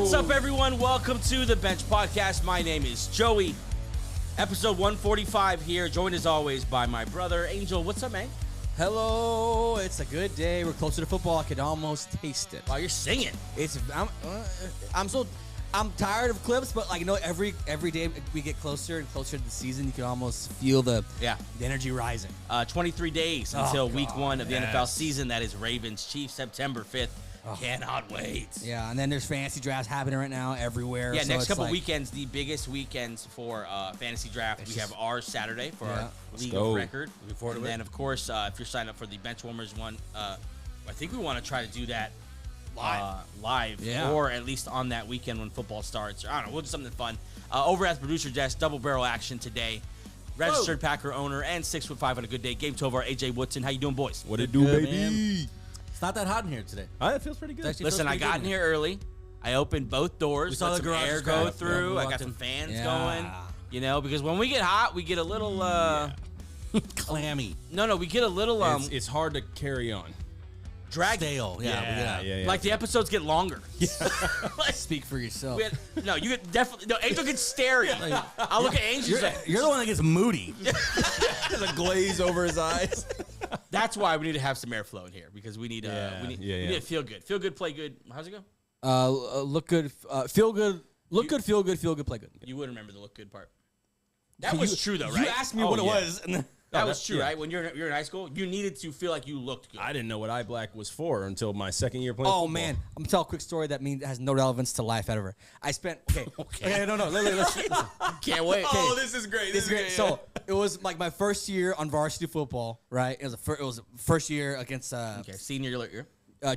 What's up, everyone? Welcome to the Bench Podcast. My name is Joey. Episode 145 here, joined as always by my brother, Angel. What's up, man? Hello, it's a good day. We're closer to football. I could almost taste it. Wow, you're singing. I'm tired of clips, but like every day we get closer and closer to the season, you can almost feel the energy rising. 23 days until week one of the NFL season. That is Ravens-Chiefs, September 5th. Cannot wait. Yeah, and then there's fantasy drafts happening right now everywhere. Yeah, so next couple weekends, the biggest weekends for fantasy draft. We have ours Saturday for our league of record. Looking forward to it. And then, of course, if you're signed up for the Bench Warmers one, I think we want to try to do that live, or at least on that weekend when football starts. I don't know, we'll do something fun. Over at the producer desk, double barrel action today. Registered Packer owner and 6'5" on a good day, Gabe Tovar, AJ Woodson. How you doing, boys? What it do, baby? Man. It's not that hot in here today. It feels pretty good. Listen, I got in here early. I opened both doors. We saw the garage air go through. I got some fans going. You know, because when we get hot, we get a little clammy. No, we get a little it's hard to carry on. Drag stale. Yeah. Like the episodes get longer. Speak for yourself. You get definitely. No, Angel gets stary. I look at Angel. You're the one that gets moody. There's a glaze over his eyes. That's why we need to have some airflow in here because we need we need to feel good. Feel good, play good. How's it go? Look good, feel good. Look good, feel good, play good. You would remember the look good part. That was true though, right? You asked me what it was. And that was true, right? When you're in high school, you needed to feel like you looked good. I didn't know what eye black was for until my second year playing football. Man, I'm gonna tell a quick story that has no relevance to life ever. I spent no, listen. Can't wait. Oh, this is great. This is great. So it was like my first year on varsity football, right? It was first year against senior year,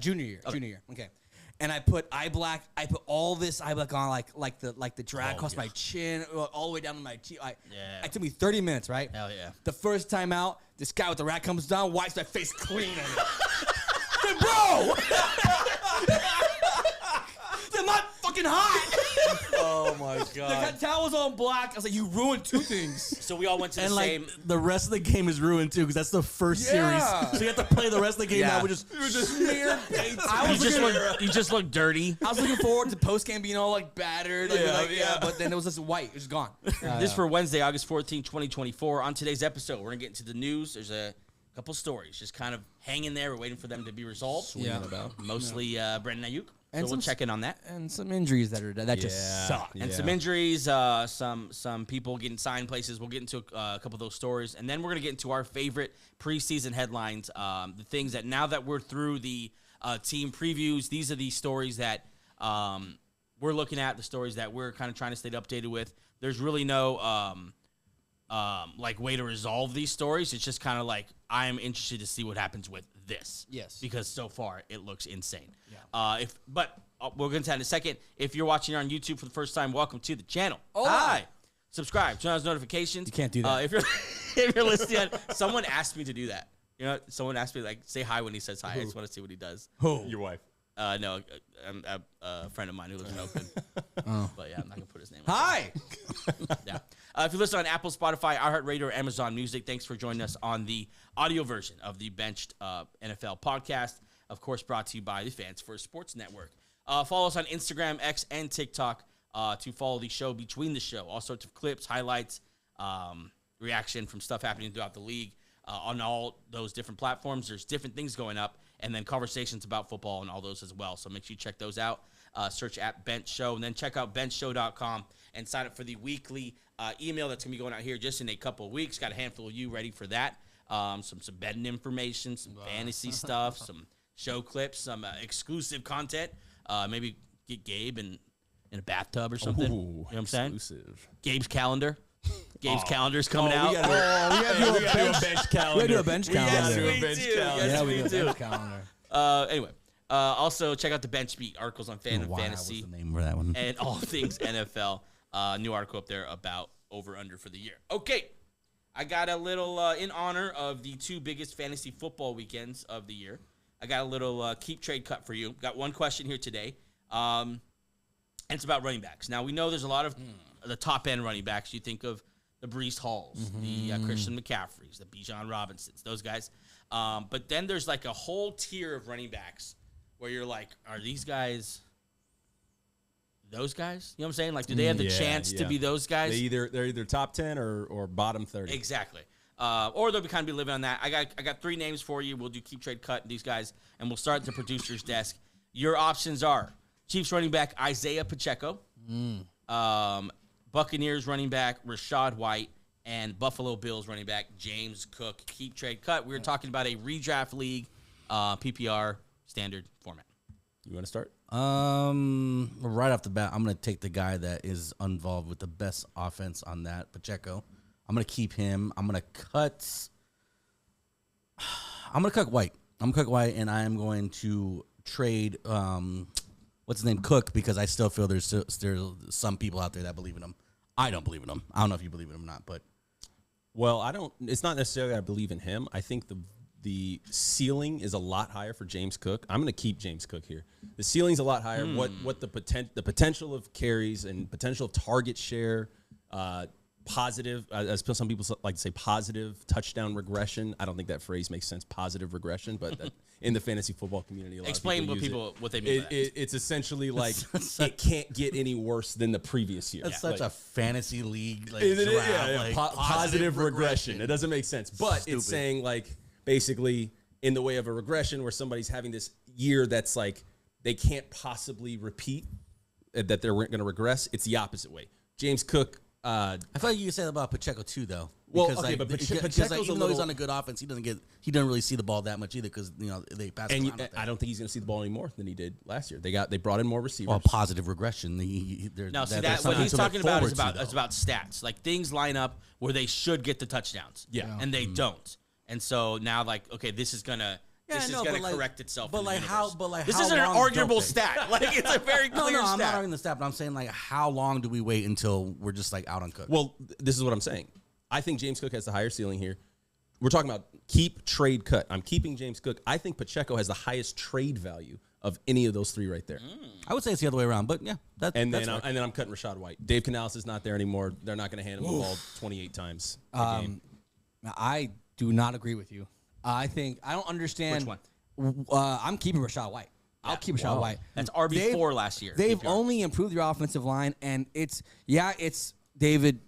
junior year. Okay. And I put all this eye black on, like the drag across my chin, all the way down to my cheek. It took me 30 minutes, right? Hell yeah. The first time out, this guy with the rat comes down, wipes my face clean. Hey, bro! I'm not fucking hot! Oh, my God. The towel was on black. I was like, you ruined two things. So we all went to the same. The rest of the game is ruined too because that's the first series. So you have to play the rest of the game now. We just smeared paint. You just look dirty. I was looking forward to post game being all like battered. But then it was just white. It was gone. This for Wednesday, August 14, 2024. On today's episode, we're going to get into the news. There's a couple stories just kind of hanging there. We're waiting for them to be resolved. Mostly Brandon Aiyuk. And so we'll check in on that. And some injuries that just suck. And some injuries, some people getting signed places. We'll get into a couple of those stories. And then we're going to get into our favorite preseason headlines, the things that now that we're through the team previews, these are the stories that we're looking at, the stories that we're kind of trying to stay updated with. There's really no way to resolve these stories. It's just kind of like I am interested to see what happens with this. Yes. Because so far it looks insane. Yeah. We're going to tell in a second. If you're watching on YouTube for the first time, welcome to the channel. Hi. Subscribe. Turn on those notifications. You can't do that. If you're listening, someone asked me to do that. You know, someone asked me say hi when he says hi. I just want to see what he does. Who? Your wife. No, a friend of mine who lives in Oakland. But yeah, I'm not going to put his name. Hi. Yeah. If you listen on Apple, Spotify, iHeartRadio, or Amazon Music, thanks for joining us on the audio version of the Benched NFL podcast. Of course, brought to you by the Fans First Sports Network. Follow us on Instagram, X, and TikTok to follow the show between the show. All sorts of clips, highlights, reaction from stuff happening throughout the league on all those different platforms. There's different things going up, and then conversations about football and all those as well. So make sure you check those out. Search at Bench Show, and then check out benchshow.com and sign up for the weekly email that's going to be going out here just in a couple of weeks. Got a handful of you ready for that. Some betting information, some fantasy stuff, some show clips, some exclusive content. Maybe get Gabe in a bathtub or something. Ooh, you know what I'm saying? Exclusive. Gabe's calendar. Gabe's calendar's coming out. We gotta do a bench calendar. We gotta do a bench calendar. Yeah, we do a bench calendar. Anyway, also check out the Bench Beat articles on Fan and Fantasy. What's the name for that one? And all things NFL. New article up there about over-under for the year. Okay, I got a little, in honor of the two biggest fantasy football weekends of the year, I got a little keep trade cut for you. Got one question here today, and it's about running backs. Now, we know there's a lot of the top-end running backs. You think of the Breece Halls, the Christian McCaffreys, the Bijan Robinsons, those guys. But then there's like a whole tier of running backs where you're like, are these guys those guys? You know what I'm saying? Like, do they have the chance to be those guys? They're either top 10 or bottom 30. Exactly. Or they'll be living on that. I got 3 names for you. We'll do keep, trade, cut these guys, and we'll start at the producer's desk. Your options are Chiefs running back Isaiah Pacheco, Buccaneers running back Rachaad White, and Buffalo Bills running back James Cook. Keep, trade, cut. We were talking about a redraft league, PPR standard format. You want to start? Right off the bat, I'm going to take the guy that is involved with the best offense on that, Pacheco. I'm going to keep him. I'm going to cut White. I'm going to cut White, and I am going to trade, what's his name, Cook, because I still feel there's some people out there that believe in him. I don't believe in him. I don't know if you believe in him or not, but. Well, I don't. It's not necessarily I believe in him. I think the ceiling is a lot higher for James Cook. I'm going to keep James Cook here. The ceiling's a lot higher. What the potential of carries and potential of target share, positive, as some people like to say, positive touchdown regression. I don't think that phrase makes sense, positive regression, but in the fantasy football community, a lot Explain of people what they mean by that. It's essentially like it can't get any worse than the previous year. That's such a fantasy league positive regression. It doesn't make sense, but Stupid. It's saying like basically in the way of a regression where somebody's having this year that's like they can't possibly repeat, that they're going to regress. It's the opposite way. James Cook. I feel like you could say that about Pacheco too, though. Well, because, okay, but Pacheco's even though he's on a good offense, he doesn't really see the ball that much either because they pass. And I don't think he's going to see the ball any more than he did last year. They brought in more receivers. Well, positive regression. What he's talking about is about stats. Like things line up where they should get the touchdowns. Yeah. And they don't. And so now, like, okay, this is gonna correct itself. But this how isn't an long arguable don't they? stat. Like it's a very clear I'm stat. not arguing the stat, but I'm saying like how long do we wait until we're just like out on Cook? Well, this is what I'm saying. I think James Cook has the higher ceiling here. We're talking about keep, trade, cut. I'm keeping James Cook. I think Pacheco has the highest trade value of any of those 3 right there. I would say it's the other way around, but yeah, and then I'm cutting Rachaad White. Dave Canales is not there anymore. They're not going to hand him the ball 28 times a game. I do not agree with you. I don't understand. Which one? I'm keeping Rachaad White. I'll keep Rachaad White. That's RB4 last year. They've only improved their offensive line, and it's David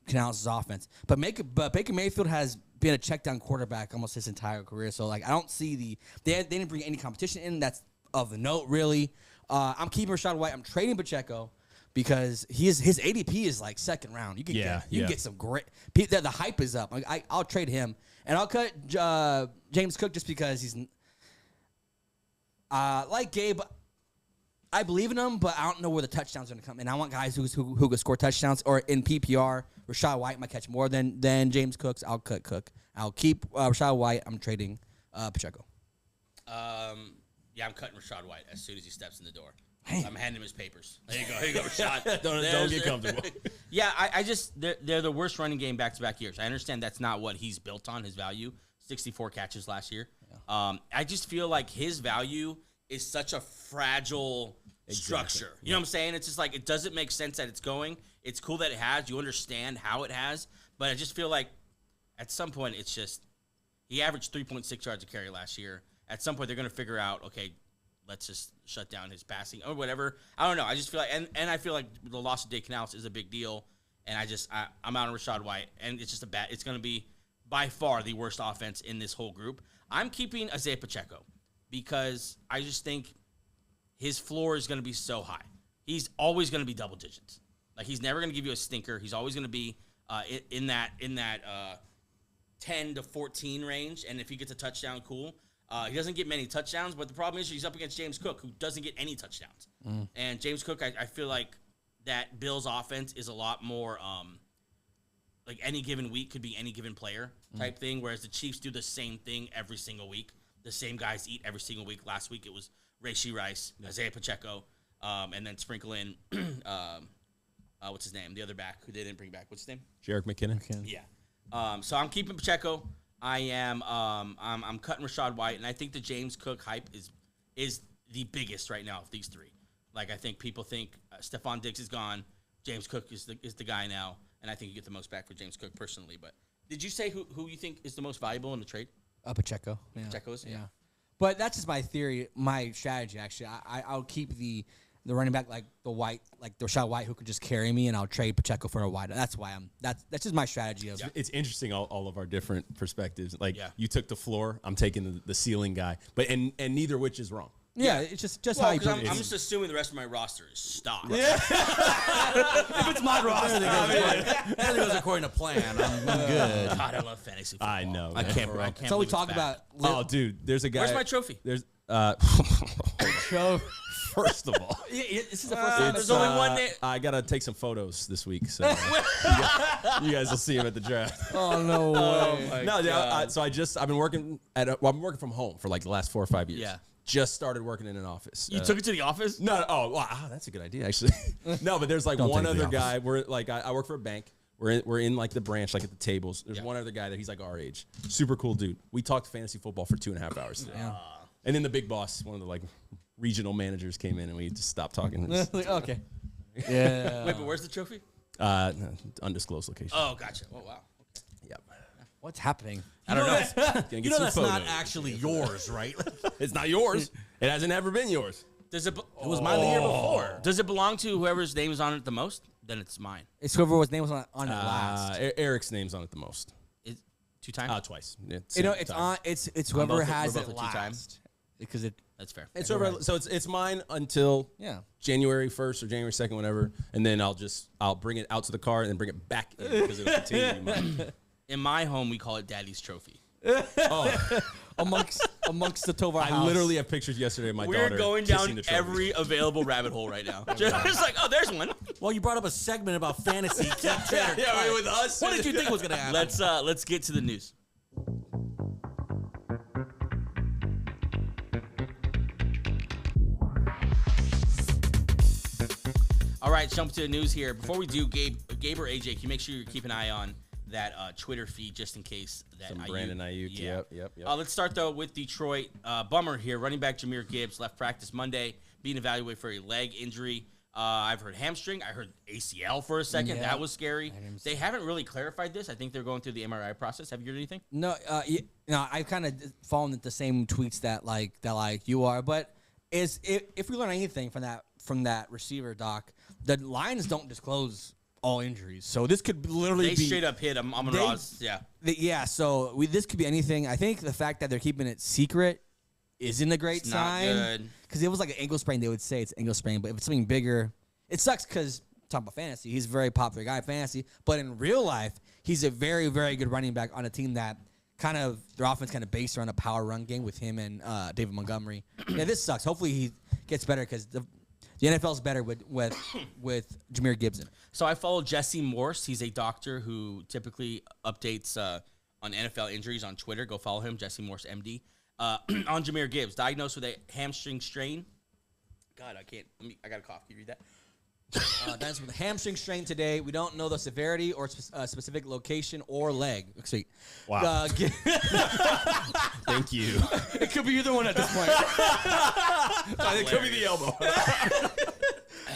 Canales' offense. But Baker Mayfield has been a check down quarterback almost his entire career. So like I don't see they didn't bring any competition in. That's of the note really. I'm keeping Rachaad White. I'm trading Pacheco because his ADP is like second round. You can get some great. The hype is up. I'll trade him. And I'll cut James Cook just because he's like Gabe. I believe in him, but I don't know where the touchdowns are going to come. And I want guys who can score touchdowns. Or in PPR, Rachaad White might catch more than James Cook's. I'll cut Cook. I'll keep Rachaad White. I'm trading Pacheco. I'm cutting Rachaad White as soon as he steps in the door. Hey. I'm handing him his papers. There you go, Rashad. Don't get comfortable. Yeah, I just they're the worst running game back-to-back years. I understand that's not what he's built on, his value. 64 catches last year. Yeah. I just feel like his value is such a fragile structure. You know what I'm saying? It's just like it doesn't make sense that it's going. It's cool that it has. You understand how it has. But I just feel like at some point it's just he averaged 3.6 yards a carry last year. At some point they're going to figure out, okay, let's just shut down his passing or whatever. I don't know. I just feel like, and I feel like the loss of Dave Canales is a big deal. And I'm out on Rachaad White, and it's just it's going to be by far the worst offense in this whole group. I'm keeping Isaiah Pacheco because I just think his floor is going to be so high. He's always going to be double digits. Like he's never going to give you a stinker. He's always going to be in that 10 to 14 range. And if he gets a touchdown, cool. He doesn't get many touchdowns, but the problem is he's up against James Cook, who doesn't get any touchdowns. And James Cook, I feel like that Bills offense is a lot more like any given week could be any given player type thing, whereas the Chiefs do the same thing every single week. The same guys eat every single week. Last week it was Rashee Rice, Isaiah Pacheco, and then sprinkle in what's his name? The other back who they didn't bring back. What's his name? Jerick McKinnon. Yeah. So I'm keeping Pacheco. I am I'm cutting Rachaad White, and I think the James Cook hype is the biggest right now of these 3. Like I think people think Stephon Diggs is gone, James Cook is the guy now, and I think you get the most back for James Cook personally. But did you say who you think is the most valuable in the trade? Pacheco. Yeah. Pacheco is, yeah. But that's just my theory, my strategy. Actually, I'll keep the the running back like the Rashad White, who could just carry me, and I'll trade Pacheco for a wide. That's why that's just my strategy. It's interesting all of our different perspectives. Like you took the floor, I'm taking the ceiling guy, but and neither which is wrong. Yeah, it's just how you do I'm it. just assuming the rest of my roster is stock. If it's my roster, everything goes according to plan. I'm good. God, I love fantasy football. I know. I man. can't. That's all we talk about. Oh, dude, there's a guy. Where's my trophy? There's Show. first of all, This is the first time. There's only one name. I gotta take some photos this week, so you guys will see him at the draft. Oh no way! No, yeah. So I've been working I've been working from home for like the last 4 or 5 years. Yeah. Just started working in an office. You took it to the office? No. Oh, wow, that's a good idea, actually. No, but there's like Don't one take the other office. guy. We're like, I work for a bank. We're in like the branch, like at the tables. There's one other guy that he's like our age. Super cool dude. We talked fantasy football for 2.5 hours today. And then the big boss, one of the like regional managers, came in and we just stopped talking. Okay. Yeah. Wait, but where's the trophy? No, undisclosed location. Oh, gotcha. Oh, wow. Yep. What's happening? I don't know. Gonna get You know some that's not photos. actually yours, right? It's not yours. It hasn't ever been yours. Does it? It was mine the year before. Does it belong to whoever's name is on it the most? Then it's mine. It's whoever's name was on it last. Eric's name's on it the most. 2 times. Twice. It's on. It's whoever both- has we're it both at 2 times. last. Because it. That's fair. It's over. So it's mine until Yeah. January 1st or January 2nd, whatever, and then I'll bring it out to the car and then bring it back in because it'll continue to be mine. In my home, we call it Daddy's trophy. amongst the Tovar house. I literally have pictures yesterday of my daughter. We're going kissing down the trophy. every available rabbit hole right now. Just like, oh, there's one. Well, you brought up a segment about fantasy. yeah, with us. What did you think was going to happen? Let's get to the news. All right, jump to the news here. Before we do, Gabe or AJ, can you make sure you keep an eye on that Twitter feed just in case that Some Brandon Aiyuk. Yeah. Yep. Let's start though with Detroit. Bummer here. Running back Jamyr Gibbs left practice Monday, being evaluated for a leg injury. I've heard hamstring. I heard ACL for a second. Yeah. That was scary. They haven't really clarified this. I think they're going through the MRI process. Have you heard anything? No, I kind of fallen the same tweets that you are. But if we learn anything from that receiver, Doc, the Lions don't disclose all injuries, so this could literally They be straight up hit him. Ross. Yeah. So this could be anything. I think the fact that they're keeping it secret isn't a great It's not sign. good. Because it was like an ankle sprain, they would say it's ankle sprain. But if it's something bigger, it sucks because talking about fantasy, he's a very popular guy in fantasy. But in real life, he's a very, very good running back on a team that their offense kind of based around a power run game with him and David Montgomery. Yeah, this sucks. Hopefully he gets better because the NFL's better with Jamyr Gibbs. So I follow Jesse Morse. He's a doctor who typically updates on NFL injuries on Twitter. Go follow him, Jesse Morse, MD. On Jamyr Gibbs, diagnosed with a hamstring strain. God, I can't. I got a cough. Can you read that? That's with a hamstring strain today. We don't know the severity or specific location or leg. Sweet. Wow. Thank you. It could be either one at this point. It could be the elbow.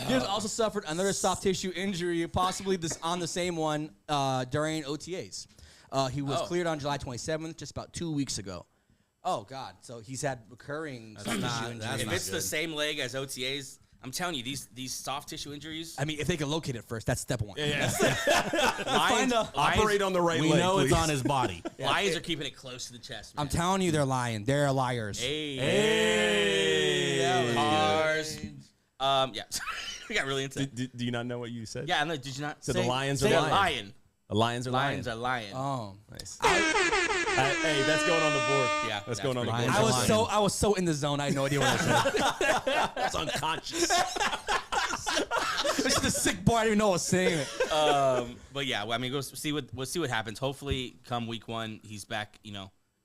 Gibbs also suffered another soft tissue injury, possibly on the same one during OTAs. He was cleared on July 27th, just about 2 weeks ago. Oh, God. So he's had recurring soft tissue injuries. If it's the same leg as OTAs, I'm telling you, these soft tissue injuries. I mean, if they can locate it first, that's step one. Lions, Operate on the right we leg, know please. it's on his body. Lions are keeping it close to the chest. Man. I'm telling you, they're lying. They're liars. Hey. Cars. Yeah. We got really into it. Do you not know what you said? Yeah, no, did you not? So the Lions are say lying. lion. The Lions are lying. Lions are lying. Oh. Nice. Hey, that's going on the board. Yeah, that's going on the pretty board. good. I was so in the zone. I had no idea what I said. That's unconscious. This is the sick boy. I didn't even know I was saying it. But yeah, well, I mean, we'll see what happens. Hopefully, come week one, he's back.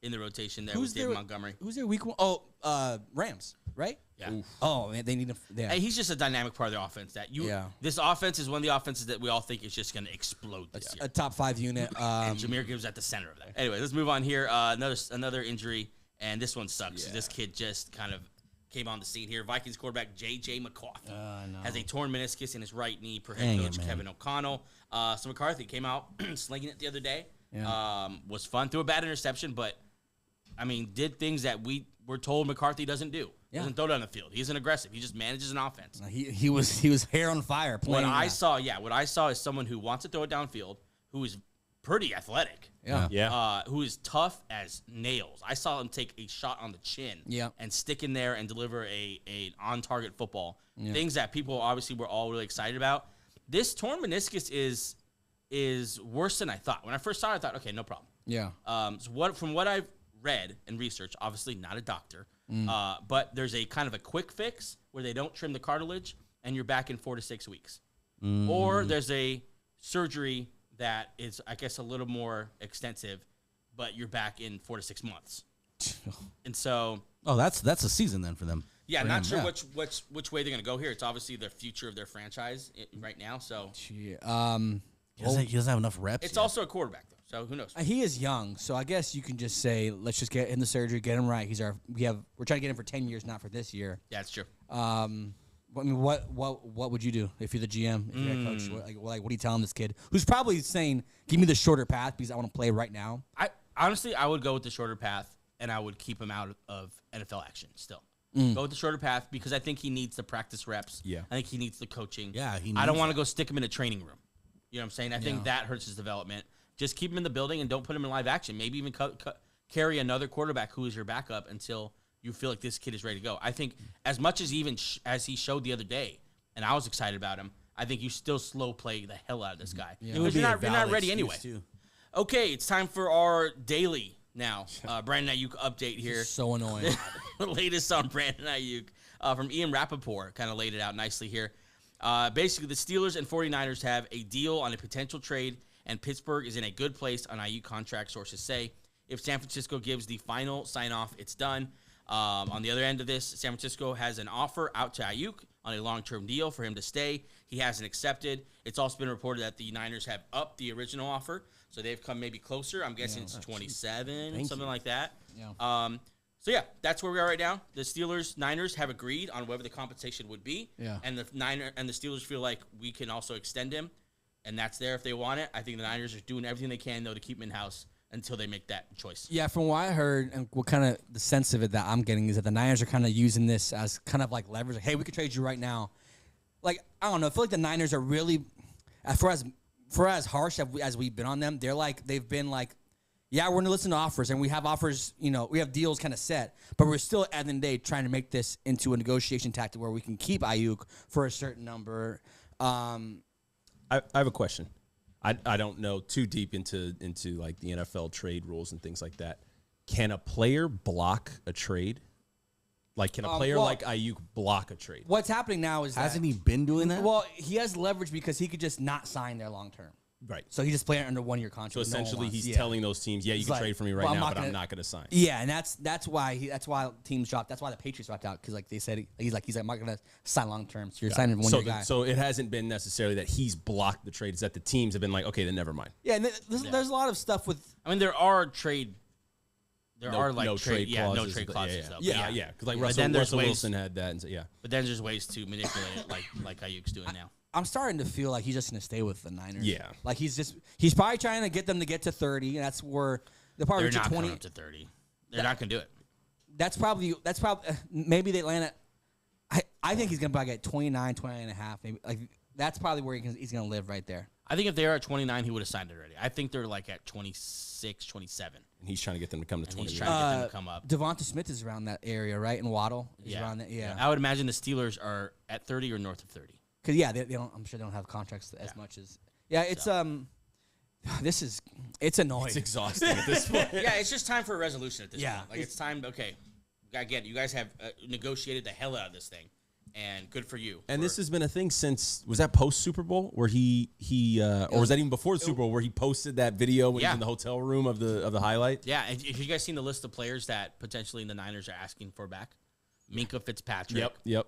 In the rotation there with David Montgomery. Who's their week one? Oh, Rams, right? Yeah. Oof. Oh, man, they need him. Yeah. Hey, he's just a dynamic part of their offense. This offense is one of the offenses that we all think is just going to explode this year. A top 5 unit. And Jamyr Gibbs at the center of that. Anyway, let's move on here. Another injury, and this one sucks. Yeah. This kid just kind of came on the scene here. Vikings quarterback J.J. McCarthy has a torn meniscus in his right knee per head coach Kevin O'Connell. So McCarthy came out slinging it the other day. Yeah. Was fun. Threw a bad interception, but I mean, did things that we were told McCarthy doesn't do. Yeah. Doesn't throw down the field. He isn't aggressive. He just manages an offense. He was hair on fire playing. What I saw is someone who wants to throw it downfield, who is pretty athletic. Yeah. Who is tough as nails. I saw him take a shot on the chin and stick in there and deliver a on-target football. Yeah. Things that people obviously were all really excited about. This torn meniscus is worse than I thought. When I first saw it, I thought, okay, no problem. Yeah. From what I've read and researched, obviously not a doctor, but there's a kind of a quick fix where they don't trim the cartilage and you're back in 4 to 6 weeks. Or there's a surgery that is, I guess, a little more extensive, but you're back in 4 to 6 months. And so, that's a season then for them. Yeah, not sure which way they're going to go here. It's obviously the future of their franchise right now. So, he doesn't have enough reps. It's also a quarterback though, so who knows? He is young, so I guess you can just say, let's just get in the surgery, get him right. We're trying to get him for 10 years, not for this year. Yeah, it's true. I mean, what would you do if you're the GM, if you're a coach? What are you telling this kid who's probably saying, "Give me the shorter path because I want to play right now"? I would go with the shorter path, and I would keep him out of NFL action still. Go with the shorter path because I think he needs the practice reps. Yeah. I think he needs the coaching. Yeah, I don't want to go stick him in a training room. You know what I'm saying? I think that hurts his development. Just keep him in the building and don't put him in live action. Maybe even carry another quarterback who is your backup until you feel like this kid is ready to go. I think as much as as he showed the other day, and I was excited about him, I think you still slow play the hell out of this guy. Yeah. Because you're not ready anyway. Too. Okay, it's time for our daily now. Brandon Aiyuk update here. So annoying. The latest on Brandon Aiyuk from Ian Rappaport kind of laid it out nicely here. Basically, the Steelers and 49ers have a deal on a potential trade, and Pittsburgh is in a good place on Aiyuk contract, sources say. If San Francisco gives the final sign-off, it's done. On the other end of this, San Francisco has an offer out to Aiyuk on a long-term deal for him to stay. He hasn't accepted. It's also been reported that the Niners have upped the original offer, so they've come maybe closer. I'm guessing it's 27, something like that. Yeah. So, yeah, that's where we are right now. The Niners have agreed on whatever the compensation would be, and the Steelers feel like we can also extend him, and that's there if they want it. I think the Niners are doing everything they can, though, to keep him in-house until they make that choice. Yeah, from what I heard and what kind of the sense of it that I'm getting is that the Niners are kind of using this as kind of like leverage. Like, hey, we could trade you right now. Like, I don't know. I feel like the Niners are really, for as harsh as we've been on them, they've been like, yeah, we're going to listen to offers, and we have offers, we have deals kind of set, but we're still at the end of the day trying to make this into a negotiation tactic where we can keep Aiyuk for a certain number. I have a question. I don't know too deep into like the NFL trade rules and things like that. Can a player block a trade? Like, can a player like Aiyuk block a trade? What's happening now is hasn't he been doing that? Well, he has leverage because he could just not sign there long term. Right. So he just playing under 1 year contract. So essentially, he's telling those teams, "Yeah, you can trade for me right now, but I'm not going to sign." Yeah, and that's why teams dropped. That's why the Patriots dropped out because like they said, he's like I'm not going to sign long term. So you're signing 1 year guy. So it hasn't been necessarily that he's blocked the trade. It's that the teams have been like, "Okay, then never mind." Yeah, and there's a lot of stuff with. I mean, there are trade. There are like no trade clauses. no trade clauses though. Yeah. Because like Russell Wilson had that, and so, But then there's ways to manipulate it, like Aiyuk's doing now. I'm starting to feel like he's just going to stay with the Niners. Yeah. Like he's probably trying to get them to get to 30, and that's where they're probably They're not 20 coming up to 30. They're not going to do it. That's probably maybe they land at. I think he's going to probably get 29 and a half. Maybe like that's probably where he's going to live right there. I think if they are at 29, he would have signed it already. I think they're like at 26, 27. and he's trying to get them to come to 20. He's trying to get them to come up. Devonta Smith is around that area, right? And Waddle is around that. Yeah. I would imagine the Steelers are at 30 or north of 30. Because they don't. I'm sure they don't have contracts as much as. Yeah, it's it's annoying. It's exhausting at this point. Yeah, it's just time for a resolution at this point. Like it's it's time. Okay, I get it. You guys have negotiated the hell out of this thing, and good for you. And this has been a thing since, was that post Super Bowl where he or was that even before the Super Bowl where he posted that video when he was in the hotel room of the highlight? Yeah, and if you guys seen the list of players that potentially the Niners are asking for back, Minka Fitzpatrick. Yep.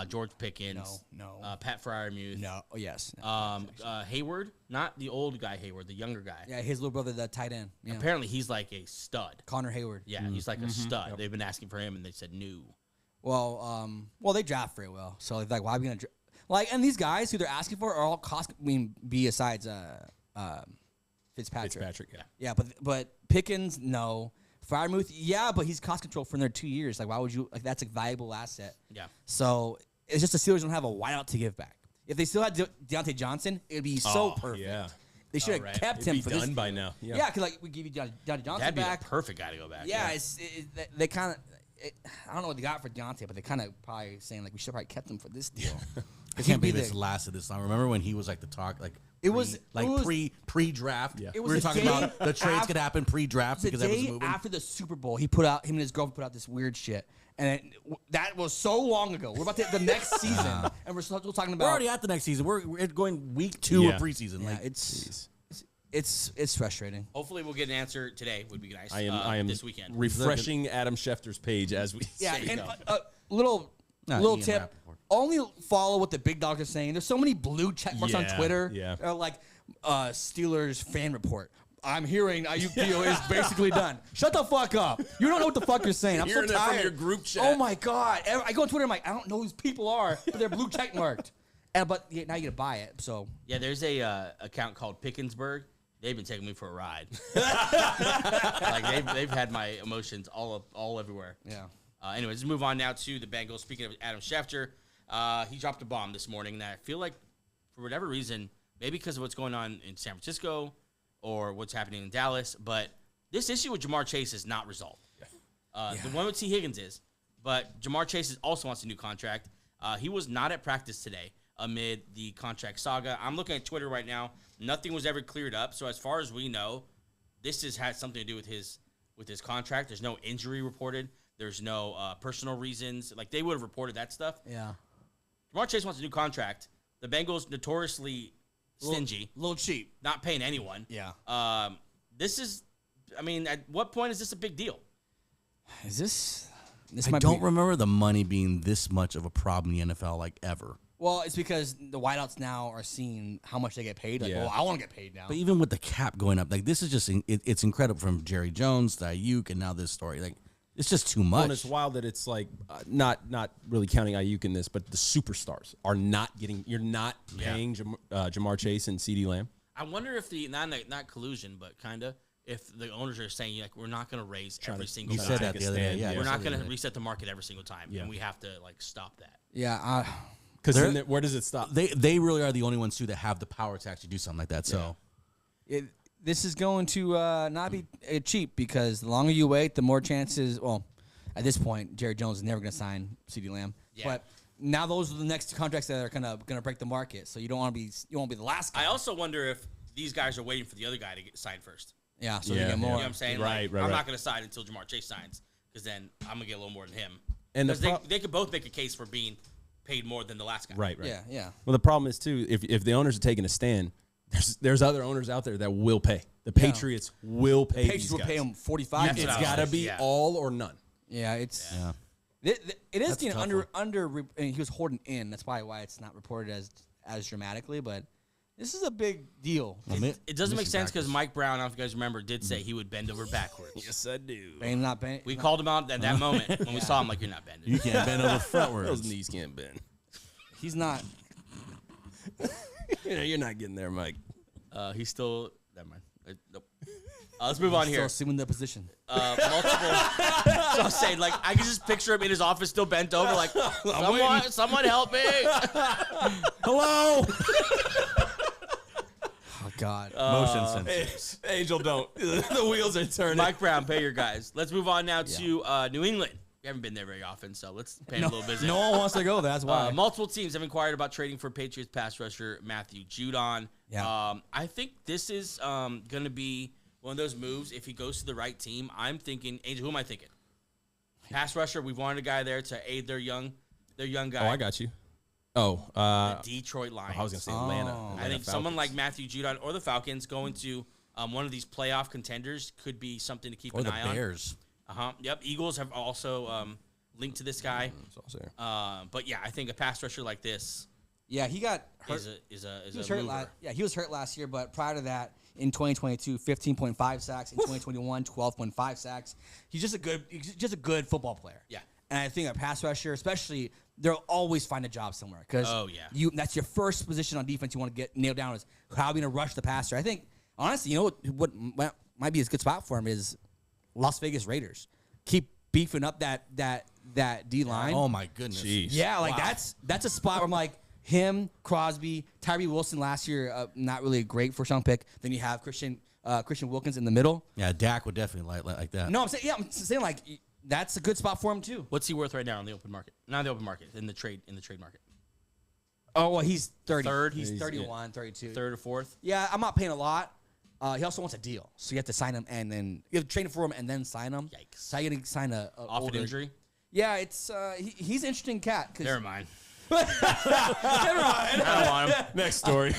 George Pickens. No. Pat Freiermuth. No. Oh, yes. Hayward, not the old guy Hayward, the younger guy. Yeah, his little brother, the tight end. Yeah. Apparently, he's like a stud. Connor Hayward. Yeah, he's like a stud. Yep. They've been asking for him, and they said no. Well, they draft very well. So like, why are we gonna and these guys who they're asking for are all cost. Fitzpatrick. Fitzpatrick. Yeah. Yeah, but Pickens, no. Freiermuth, yeah, but he's cost control for another 2 years. Like, why would you? Like, that's a valuable asset. Yeah. So it's just the Steelers don't have a wideout to give back. If they still had Deontay Johnson, it'd be so perfect. Yeah. They should have kept him for done this by now. Yeah, because like we give you Deontay Johnson That'd be back. the perfect guy to go back. Yeah, they kind of. I don't know what they got for Deontay, but they kind of probably saying like we should have probably kept him for this deal. I can't believe it's lasted this long. Remember when he was like the talk, like it was pre-draft. It was we were the talking day about the trades could happen pre-draft the because that was day moving. after the Super Bowl. Him and his girlfriend put out this weird shit, and that was so long ago. We're about to the next season, and we're still talking about. We're already at the next season. We're going week 2 of preseason. Yeah, Like it's frustrating. Hopefully, we'll get an answer today. Would be nice. I am this weekend. refreshing Adam Schefter's page as we Yeah, say and no. little Ian tip. Rappaport. Only follow what the big dogs are saying. There's so many blue check marks on Twitter. Yeah. They're like Steelers fan report. I'm hearing Aiyuk deal is basically done. Shut the fuck up. You don't know what the fuck you're saying. I'm so Hearing it tired. from your group chat. Oh my god. I go on Twitter. I'm like, I don't know who these people are, but they're blue check marked. But now you gotta buy it. So Yeah, there's a account called Pickensburg. They've been taking me for a ride. Like they've had my emotions all everywhere. yeah. Anyways, let's move on now to the Bengals. Speaking of Adam Schefter, he dropped a bomb this morning that I feel like, for whatever reason, maybe because of what's going on in San Francisco or what's happening in Dallas, but this issue with Jamar Chase is not resolved. The one with T. Higgins is, but Jamar Chase also wants a new contract. He was not at practice today amid the contract saga. I'm looking at Twitter right now. Nothing was ever cleared up. So as far as we know, this has had something to do with his contract. There's no injury reported. There's no personal reasons. Like, they would have reported that stuff. Yeah. Jamar Chase wants a new contract. The Bengals notoriously stingy, A little cheap. not paying anyone. Yeah. This is, I mean, at what point is this a big deal? Is this I might don't be, remember the money being this much of a problem in the NFL like ever. Well, it's because the wideouts now are seeing how much they get paid. Like, Yeah. I want to get paid now. But even with the cap going up, like this is just it's incredible from Jerry Jones to Aiyuk and now this story. Like it's just too much. And it's wild that it's like not really counting Aiyuk in this, but the superstars are not getting. You're not paying Jamar Chase and CeeDee Lamb. I wonder if the not collusion, but kind of if the owners are saying like we're not going to raise every single You time. said that the other day. stand. Yeah, We're you not said going that to the other day. reset the market every single time, and we have to like stop that. Yeah. Because where does it stop? They really are the only ones too that have the power to actually do something like that. So This is going to not be cheap because the longer you wait, the more chances. Well, at this point, Jerry Jones is never going to sign CeeDee Lamb. Yeah. But now those are the next contracts that are gonna break the market. So you don't want to be the last guy. I also wonder if these guys are waiting for the other guy to get signed first. Yeah. So Yeah, they get yeah. more. You know what I'm saying? Right, Like, right, I'm right. not going to sign until Jamar Chase signs because then I'm going to get a little more than him. And Because they could both make a case for being paid more than the last guy. right. Yeah. Yeah. Well, the problem is too if the owners are taking a stand, there's other owners out there that will pay. The Patriots will pay. Patriots these will guys. pay him $45. That's It's what I was got to thinking, be yeah. all or none. Yeah. It's. yeah. It is That's a getting tough under. I mean, he was hoarding in. That's probably why it's not reported as dramatically. But this is a big deal. It doesn't make Mission sense because practice. Mike Brown, I don't know if you guys remember, did say he would bend over backwards. Yes, I do. Paying, not paying. We called him out at that moment when we saw him like, you're not bending. You can't bend over Those frontwards. knees can't bend. He's not. You're not getting there, Mike. He's still, never mind. Nope. Let's move on Still here. assuming the position. Multiple. So I'm saying, like, I can just picture him in his office still bent over, like, someone help me. Hello. Oh God. Motion sensors. Angel, don't. The wheels are turning. Mike Brown, pay your guys. Let's move on now to New England. We haven't been there very often, so let's pay him a little visit. No one wants to go. That's why. Multiple teams have inquired about trading for Patriots pass rusher Matthew Judon. Yeah. I think this is going to be one of those moves. If he goes to the right team, I'm thinking, Angel, who am I thinking? Pass rusher. We've wanted a guy there to aid their young guy. Oh, I got you. Oh, The Detroit Lions. I was gonna say Atlanta. Oh. I think someone like Matthew Judon or the Falcons going to one of these playoff contenders could be something to keep Or an the eye on. Bears. Yep. Eagles have also linked to this guy. It's also there. But yeah, I think a pass rusher like this yeah, he got hurt. is He was a hurt mover. he was hurt last year, but prior to that, in 2022, 15.5 sacks. In 2021, 12.5 sacks. He's just a good football player. Yeah. And I think a pass rusher, especially, they'll always find a job somewhere because that's your first position on defense you want to get nailed down is how are you going to rush the passer. I think honestly, you know what might be a good spot for him is Las Vegas Raiders. Keep beefing up that D line. Oh my goodness. Jeez. Yeah, like that's a spot where I'm like him, Crosby, Tyree Wilson last year, not really a great first round pick. Then you have Christian Wilkins in the middle. Yeah, Dak would definitely like that. No, I'm saying like that's a good spot for him too. What's he worth right now in the open market? Not in the open market, in the trade market. Oh, well, he's 30. Third? He's He's 31, 32. Third or fourth? Yeah, I'm not paying a lot. He also wants a deal, so you have to sign him and then you have to trade for him and then sign him. Yikes. So you got to sign a Off older. an injury? Yeah, it's he's an interesting cat. Never mind. Never mind. I don't want him. Next story.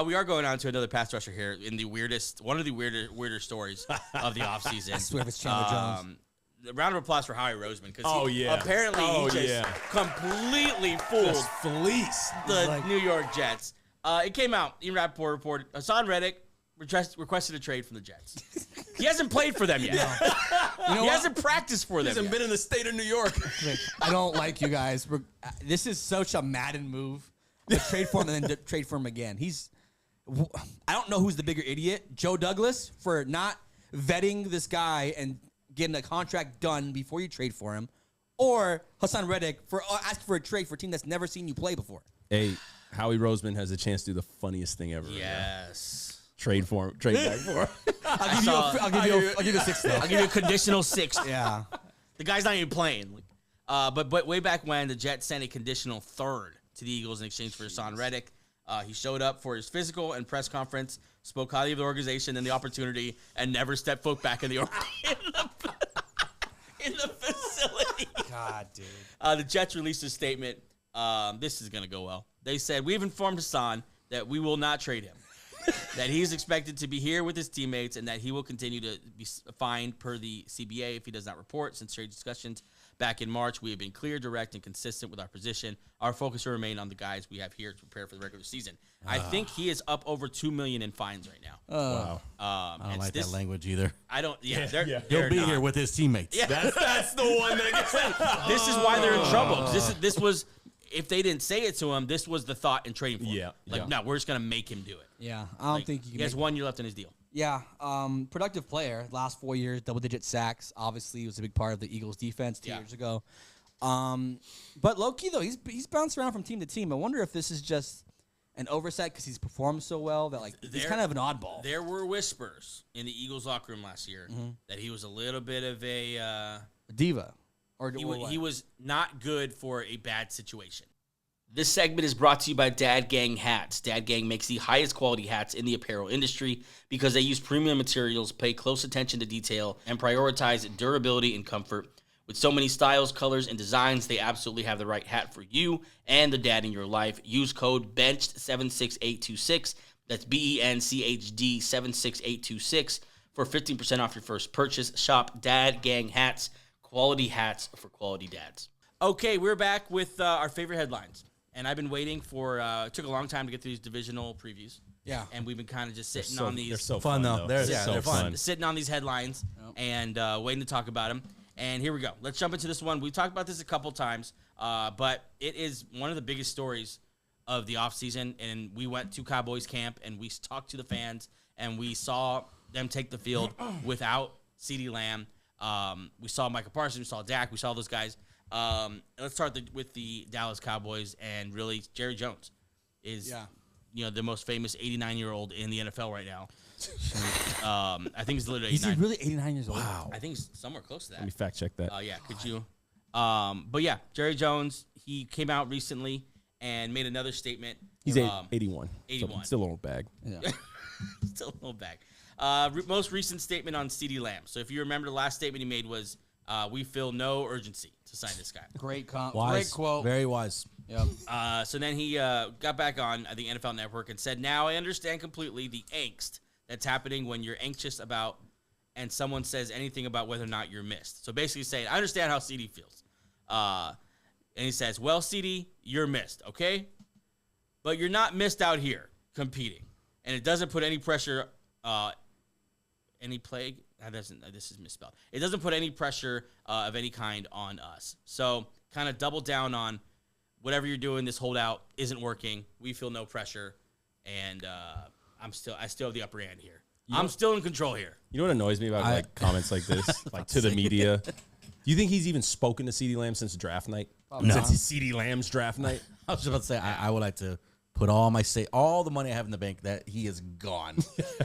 We are going on to another pass rusher here in the one of the weirder stories of the offseason. I swear if it's Chandler Jones. A round of applause for Howie Roseman because apparently he just completely fooled Fleece. the New York Jets. It came out. Ian Rappaport reported Hasaan Reddick requested a trade from the Jets. He hasn't played for them yet. You know He what? hasn't practiced for them Hasn't yet. been in the state of New York. I don't like you guys. This is such a Madden move. To trade for him and then trade for him again. I don't know who's the bigger idiot. Joe Douglas for not vetting this guy and getting a contract done before you trade for him, or Hasaan Reddick for asking for a trade for a team that's never seen you play before. Hey, Howie Roseman has a chance to do the funniest thing ever. Yes. Trade for him. Trade back for him. I'll give you a 6 though. I'll give you a conditional 6. Yeah. The guy's not even playing. But way back when, the Jets sent a conditional 3rd to the Eagles in exchange for Hasaan Reddick. He showed up for his physical and press conference, spoke highly of the organization and the opportunity, and never stepped foot back in the facility. God, dude. The Jets released a statement. This is going to go well. They said, "We've informed Hassan that we will not trade him, that he's expected to be here with his teammates, and that he will continue to be fined per the CBA if he does not report. Since trade discussions back in March, we have been clear, direct, and consistent with our position. Our focus will remain on the guys we have here to prepare for the regular season." I think he is up over $2 million in fines right now. Wow. I don't like that language either. I don't. Yeah, yeah. He'll be here with his teammates. Yeah. That's the one that gets This is why they're in trouble. 'Cause This was, if they didn't say it to him, this was the thought in trading for him. Yeah. No, we're just gonna make him do it. Yeah, I don't think you can. He has 1 year left in his deal. Yeah, productive player. Last 4 years, double-digit sacks. Obviously, he was a big part of the Eagles' defense 2 years ago. But low-key, though, he's bounced around from team to team. I wonder if this is just an oversight because he's performed so well that, like, he's kind of an oddball. There were whispers in the Eagles locker room last year that he was a little bit of a diva. he was not good for a bad situation. This segment is brought to you by Dad Gang Hats. Dad Gang makes the highest quality hats in the apparel industry because they use premium materials, pay close attention to detail, and prioritize durability and comfort. With so many styles, colors, and designs, they absolutely have the right hat for you and the dad in your life. Use code BENCHED76826. That's BENCHD 76826 for 15% off your first purchase. Shop Dad Gang Hats, quality hats for quality dads. Okay, we're back with our favorite headlines. And I've been waiting for, it took a long time to get through these divisional previews. Yeah. And we've been kind of just sitting on these. They're so Fun, though. They're They're fun. Sitting on these headlines and waiting to talk about them. And here we go. Let's jump into this one. We talked about this a couple times, but it is one of the biggest stories of the offseason. And we went to Cowboys camp, and we talked to the fans, and we saw them take the field without CeeDee Lamb. We saw Michael Parsons. We saw Dak. We saw those guys. Let's start with the Dallas Cowboys, and really Jerry Jones is the most famous 89-year-old in the NFL right now. I think he's literally 89. Is he really 89 years old? Wow. I think he's somewhere close to that. Let me fact check that. Yeah, could you? But yeah, Jerry Jones, he came out recently and made another statement. He's 81. 81. So still a little bag. Yeah. Still a little back. Most recent statement on CeeDee Lamb. So if you remember, the last statement he made was, we feel no urgency to sign this guy. Great Wise. Great quote. Very wise. Yep. So then he got back on the NFL Network and said, "Now I understand completely the angst that's happening when you're anxious about and someone says anything about whether or not you're missed." So basically saying, I understand how CD feels. And he says, well, CD, you're missed, okay? But you're not missed out here competing. And it doesn't put any pressure, any plague. This is misspelled. It doesn't put any pressure of any kind on us. So kind of double down on whatever you're doing, this holdout isn't working. We feel no pressure. And I still have the upper hand here. I'm still in control here. You know what annoys me about like comments like this, like to the media? Do you think he's even spoken to CeeDee Lamb since draft night? No. Since CeeDee Lamb's draft night? I was just about to say I would like to put all the money I have in the bank that he is gone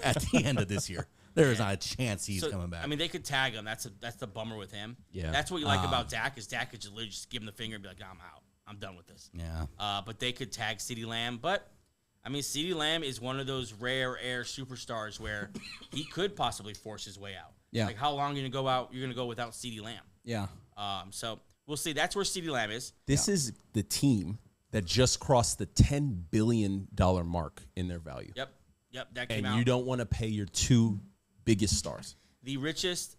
at the end of this year. There is not a chance he's coming back. I mean, they could tag him. That's the bummer with him. Yeah. That's what you like about Dak is Dak could just literally just give him the finger and be like, I'm out. I'm done with this. Yeah. But they could tag CeeDee Lamb. But, I mean, CeeDee Lamb is one of those rare air superstars where he could possibly force his way out. Yeah. Like, how long are you going to go out? You're going to go without CeeDee Lamb. Yeah. So, we'll see. That's where CeeDee Lamb is. This is the team that just crossed the $10 billion mark in their value. Yep. That came And out. you don't want to pay your two biggest stars. The richest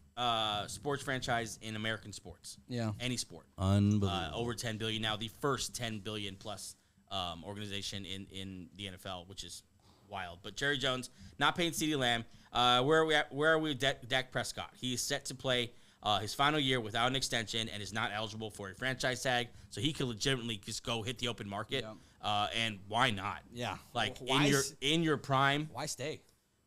sports franchise in American sports. Yeah. Any sport. Unbelievable. Over $10 billion now. The first $10 billion plus organization in the NFL, which is wild. But Jerry Jones not paying CeeDee Lamb. Where are we at? Where are we with Dak Prescott? He is set to play his final year without an extension and is not eligible for a franchise tag, so he could legitimately just go hit the open market. And why not? Yeah. Like Why in your prime. Why stay?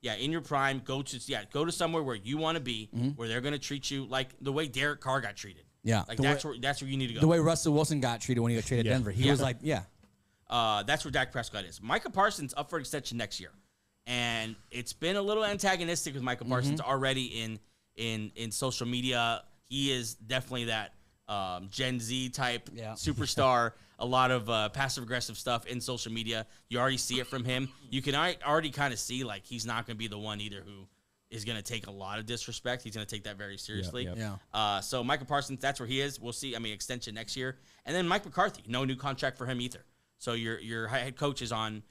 Yeah, in your prime, go to somewhere where you want to be, where they're going to treat you like the way Derek Carr got treated. Yeah. Like that's where you need to go. The way Russell Wilson got treated when he got traded to Denver. He was like, that's where Dak Prescott is. Micah Parsons up for extension next year, and it's been a little antagonistic with Micah Parsons already in social media. He is definitely that Gen Z type superstar. A lot of passive aggressive stuff in social media. You already see it from him. You can already kind of see like he's not going to be the one either who is going to take a lot of disrespect. He's going to take that very seriously. So Micah Parsons, that's where he is. We'll see. I mean, extension next year, and then Mike McCarthy, no new contract for him either. So your head coach is on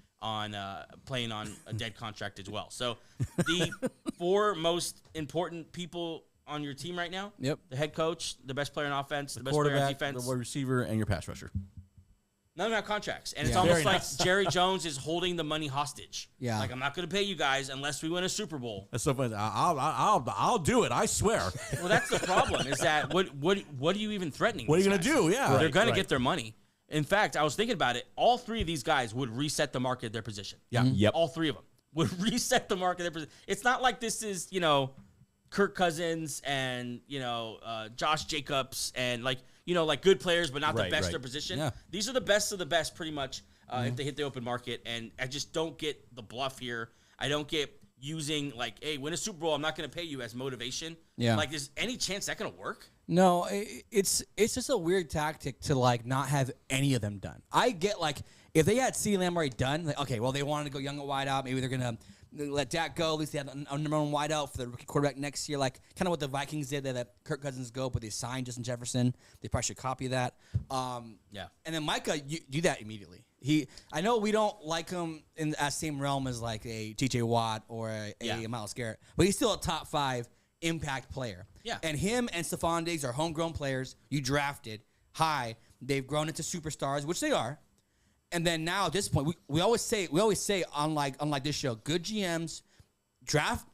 playing on a dead contract as well. So the four most important people on your team right now. Yep. The head coach, the best player on offense, the best player on Quarterback, defense. the wide receiver, and your pass rusher. None of them have contracts. And it's almost like Jerry Jones is holding the money hostage. Yeah. Like, I'm not going to pay you guys unless we win a Super Bowl. That's so funny. I'll do it. I swear. Well, that's the problem is that what are you even threatening? What are you these going to guys? do? Yeah. They're going to get their money. In fact, I was thinking about it. All three of these guys would reset the market at their position. Yeah. Yep. All three of them would reset the market at their position. It's not like this is, Kirk Cousins and, Josh Jacobs and like good players, but not the best at their position. Yeah. These are the best of the best pretty much if they hit the open market. And I just don't get the bluff here. I don't get using like, hey, win a Super Bowl, I'm not going to pay you as motivation. Yeah. Like, is any chance that going to work? No, it's just a weird tactic to like not have any of them done. I get like if they had CeeDee Lamb already done, like okay, well they wanted to go young at wideout, maybe they're gonna let Dak go. At least they have a number one wideout for the rookie quarterback next year, like kind of what the Vikings did. They let Kirk Cousins go, but they signed Justin Jefferson. They probably should copy that. And then Micah, you do that immediately. I know we don't like him in that same realm as like a T.J. Watt or a Myles Garrett, but he's still a top 5 impact player. Yeah. And him and Stephon Diggs are homegrown players you drafted high. They've grown into superstars, which they are. And then now at this point, we always say unlike this show, good GMs draft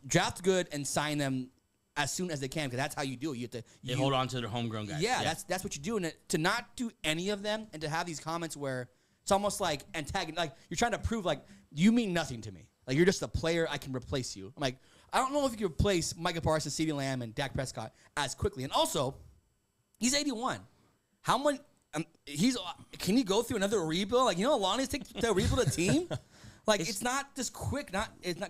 good and sign them as soon as they can because that's how you do it. They hold on to their homegrown guys. Yeah, that's what you do. And to not do any of them and to have these comments where it's almost like antagonist, like you're trying to prove like you mean nothing to me. Like you're just a player. I can replace you. I'm like, I don't know if you can replace Micah Parsons, CeeDee Lamb, and Dak Prescott as quickly. And also, he's 81. How much? Can he go through another rebuild? Like, how long does it take to rebuild a team? Like, it's not just quick.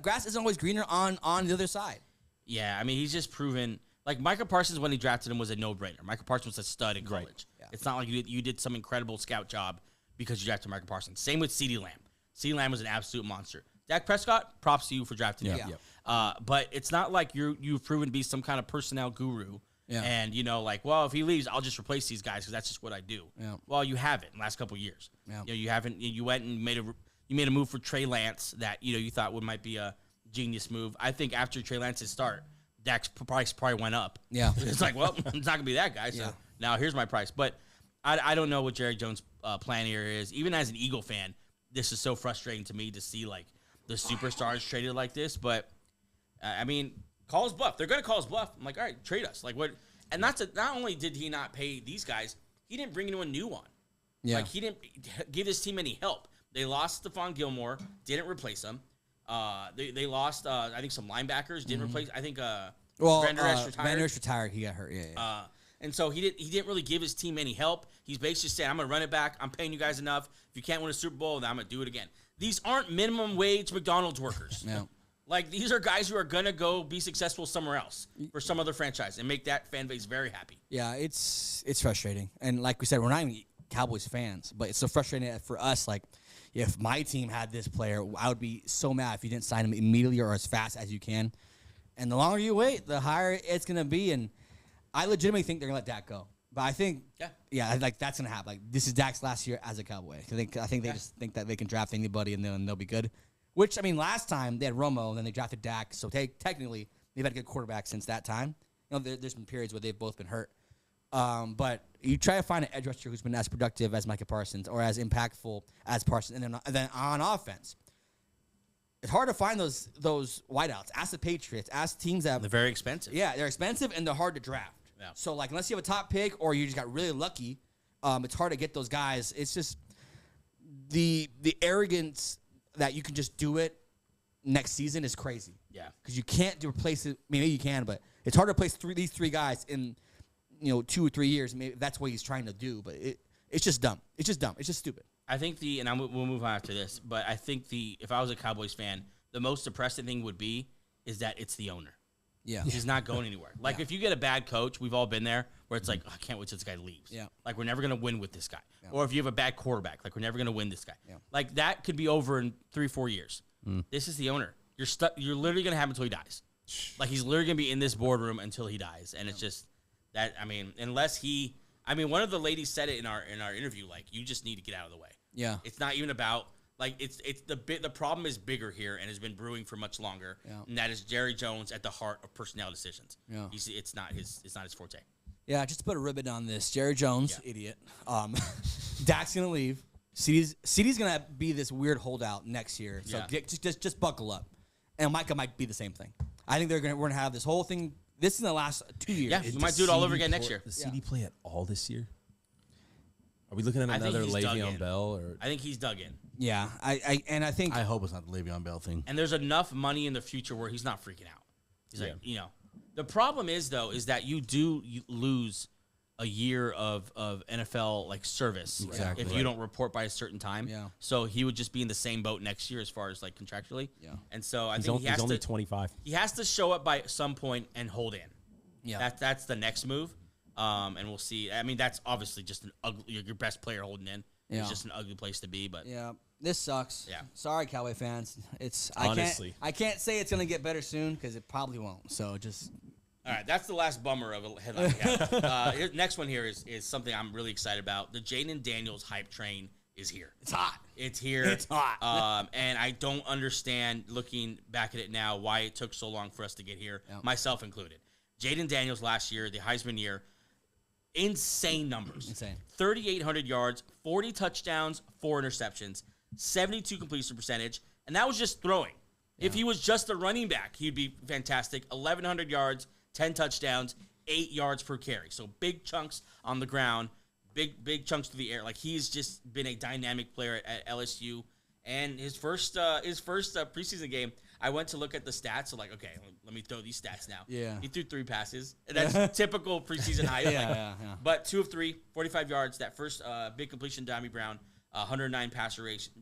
Grass isn't always greener on the other side. Yeah, I mean, he's just proven. Like, Micah Parsons, when he drafted him, was a no-brainer. Micah Parsons was a stud in college. Right. Yeah. It's not like you did some incredible scout job because you drafted Micah Parsons. Same with CeeDee Lamb. CeeDee Lamb was an absolute monster. Dak Prescott, props to you for drafting him. Yeah. But it's not like you've proven to be some kind of personnel guru. Yeah. And, if he leaves, I'll just replace these guys because that's just what I do. Yeah. Well, you haven't in the last couple of years. Yeah. You haven't. You went and made a move for Trey Lance that, you thought might be a genius move. I think after Trey Lance's start, Dak's price probably went up. Yeah. It's like, well, it's not going to be that guy. So now here's my price. But I don't know what Jerry Jones' plan here is. Even as an Eagle fan, this is so frustrating to me to see, like, the superstars traded like this. But, I mean, call his bluff. They're going to call his bluff. I'm like, all right, trade us. Like, what? And not only did he not pay these guys, he didn't bring anyone new on. Yeah. Like, he didn't give his team any help. They lost Stephon Gilmore, didn't replace him. They lost, I think, some linebackers. Didn't replace. I think Van Der Esch retired. Van Der Esch retired. He got hurt. Yeah. And so he didn't really give his team any help. He's basically saying, I'm going to run it back. I'm paying you guys enough. If you can't win a Super Bowl, then I'm going to do it again. These aren't minimum wage McDonald's workers. No. Like, these are guys who are going to go be successful somewhere else for some other franchise and make that fan base very happy. Yeah, it's frustrating. And like we said, we're not even Cowboys fans, but it's so frustrating for us. Like, if my team had this player, I would be so mad if you didn't sign him immediately or as fast as you can. And the longer you wait, the higher it's going to be. And I legitimately think they're going to let Dak go. But I think, like that's going to happen. Like, this is Dak's last year as a Cowboy. I think they just think that they can draft anybody and then they'll be good. Which, I mean, last time they had Romo, and then they drafted Dak. So technically, they've had a good quarterback since that time. You know, there's been periods where they've both been hurt. But you try to find an edge rusher who's been as productive as Micah Parsons or as impactful as Parsons. And then on offense, it's hard to find those wideouts. Ask the Patriots. Ask teams that They're very expensive. Yeah, they're expensive and they're hard to draft. Yeah. So, like, unless you have a top pick or you just got really lucky, it's hard to get those guys. It's just the arrogance that you can just do it next season is crazy. Yeah. Because you can't replace it. I mean, maybe you can, but it's hard to replace these three guys in 2 or 3 years. Maybe that's what he's trying to do, but it's just dumb. It's just dumb. It's just stupid. I think we'll move on after this, but I think if I was a Cowboys fan, the most depressing thing would be is that it's the owner. Yeah. He's not going anywhere. Like, if you get a bad coach, we've all been there, where it's like, I can't wait till this guy leaves. Yeah. Like, we're never going to win with this guy. Yeah. Or if you have a bad quarterback, like, we're never going to win this guy. Yeah. Like, that could be over in 3-4 years. This is the owner. You're stuck. You're literally going to have him until he dies. Like, he's literally going to be in this boardroom until he dies. And it's just that, I mean, one of the ladies said it in our interview, like, you just need to get out of the way. Yeah. It's not even about, like, it's the problem is bigger here and has been brewing for much longer. Yeah. And that is Jerry Jones at the heart of personnel decisions. Yeah. It's not his forte. Yeah, just to put a ribbon on this, Jerry Jones, idiot. Dak's gonna leave. CD's gonna be this weird holdout next year. So just buckle up. And Micah might be the same thing. I think we're gonna have this whole thing. This is the last 2 years. Yeah, we might do it all over again next year. Does CD play at all this year? Are we looking at I think another he's dug Le'Veon in. Bell? Or I think he's dug in. Yeah, I think I hope it's not the Le'Veon Bell thing. And there's enough money in the future where he's not freaking out. He's like, the problem is that you lose a year of NFL like service if you don't report by a certain time. Yeah. So he would just be in the same boat next year as far as like contractually. Yeah. And so I he's think he's only 25. He has to show up by some point and hold in. Yeah. That's the next move. And we'll see. I mean, that's obviously just an ugly. Your best player holding in. Yeah. It's just an ugly place to be. But yeah, this sucks. Yeah. Sorry, Cowboy fans. It's Honestly. I can't say it's gonna get better soon because it probably won't. So just. All right, that's the last bummer of a headline we have. Next one here is something I'm really excited about. The Jayden Daniels hype train is here. It's hot. It's here. It's hot. And I don't understand, looking back at it now, why it took so long for us to get here, myself included. Jayden Daniels last year, the Heisman year, insane numbers. Insane. 3,800 yards, 40 touchdowns, 4 interceptions, 72 completion percentage, and that was just throwing. Yeah. If he was just a running back, he'd be fantastic. 1,100 yards, 10 touchdowns, 8 yards per carry. So big chunks on the ground, big chunks to the air. Like, he's just been a dynamic player at LSU. And his first preseason game, I went to look at the stats. So, like, okay, let me throw these stats now. Yeah. He threw 3 passes. That's typical preseason height. Yeah. But 2 of 3, 45 yards. That first big completion, Dami Brown, 109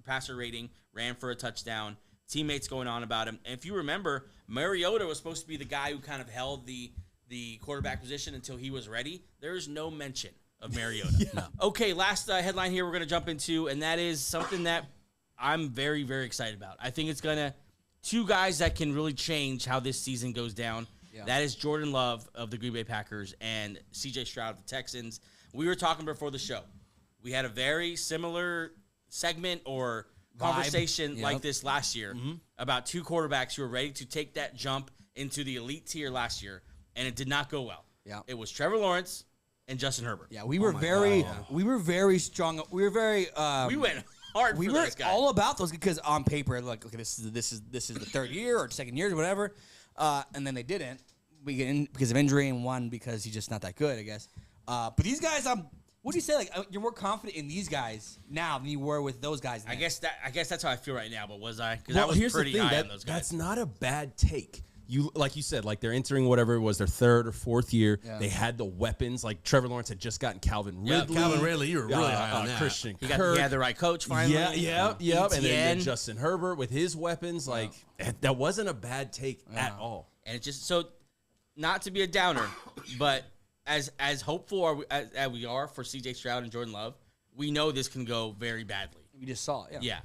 passer rating, ran for a touchdown. Teammates going on about him. And if you remember, Mariota was supposed to be the guy who kind of held the quarterback position until he was ready. There is no mention of Mariota. No. Okay, last headline here we're going to jump into, and that is something that I'm very, very excited about. I think it's going to – 2 guys that can really change how this season goes down. Yeah. That is Jordan Love of the Green Bay Packers and CJ Stroud of the Texans. We were talking before the show. We had a very similar segment or – conversation like this last year about 2 quarterbacks who were ready to take that jump into the elite tier last year, and it did not go well. Yeah. It was Trevor Lawrence and Justin Herbert. Yeah, we were very strong. We were very we went hard for those guys. All about those because on paper, like, okay, this is the 3rd year or 2nd year or whatever, and then they didn't. We get in because of injury and one because he's just not that good, I guess. But these guys, What do you say? Like you're more confident in these guys now than you were with those guys. Then. I guess that's how I feel right now. But was I? Because Well, I was here's pretty the thing, high on those guys. That's not a bad take. Like you said, like they're entering whatever it was their third or fourth year. Yeah. They had the weapons. Like Trevor Lawrence had just gotten Calvin Ridley. Calvin Ridley, you were really high on that. Christian He Kirk. had the right coach finally. Yeah. And then ETN. Justin Herbert with his weapons. Like that wasn't a bad take at all. And it's just so, not to be a downer, but as hopeful as we are for CJ Stroud and Jordan Love, we know this can go very badly. We just saw it. Yeah.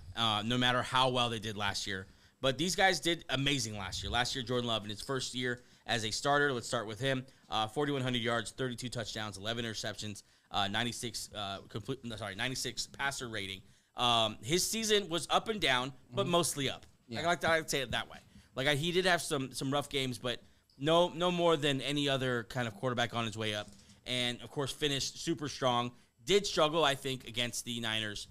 No matter how well they did last year. But these guys did amazing last year. Last year, Jordan Love, in his first year as a starter, let's start with him. 4,100 yards, 32 touchdowns, 11 interceptions, 96 passer rating. His season was up and down, but mostly up. Yeah. I like to say it that way. Like he did have some rough games, but no more than any other kind of quarterback on his way up. And of course, finished super strong. Did struggle, I think, against the Niners.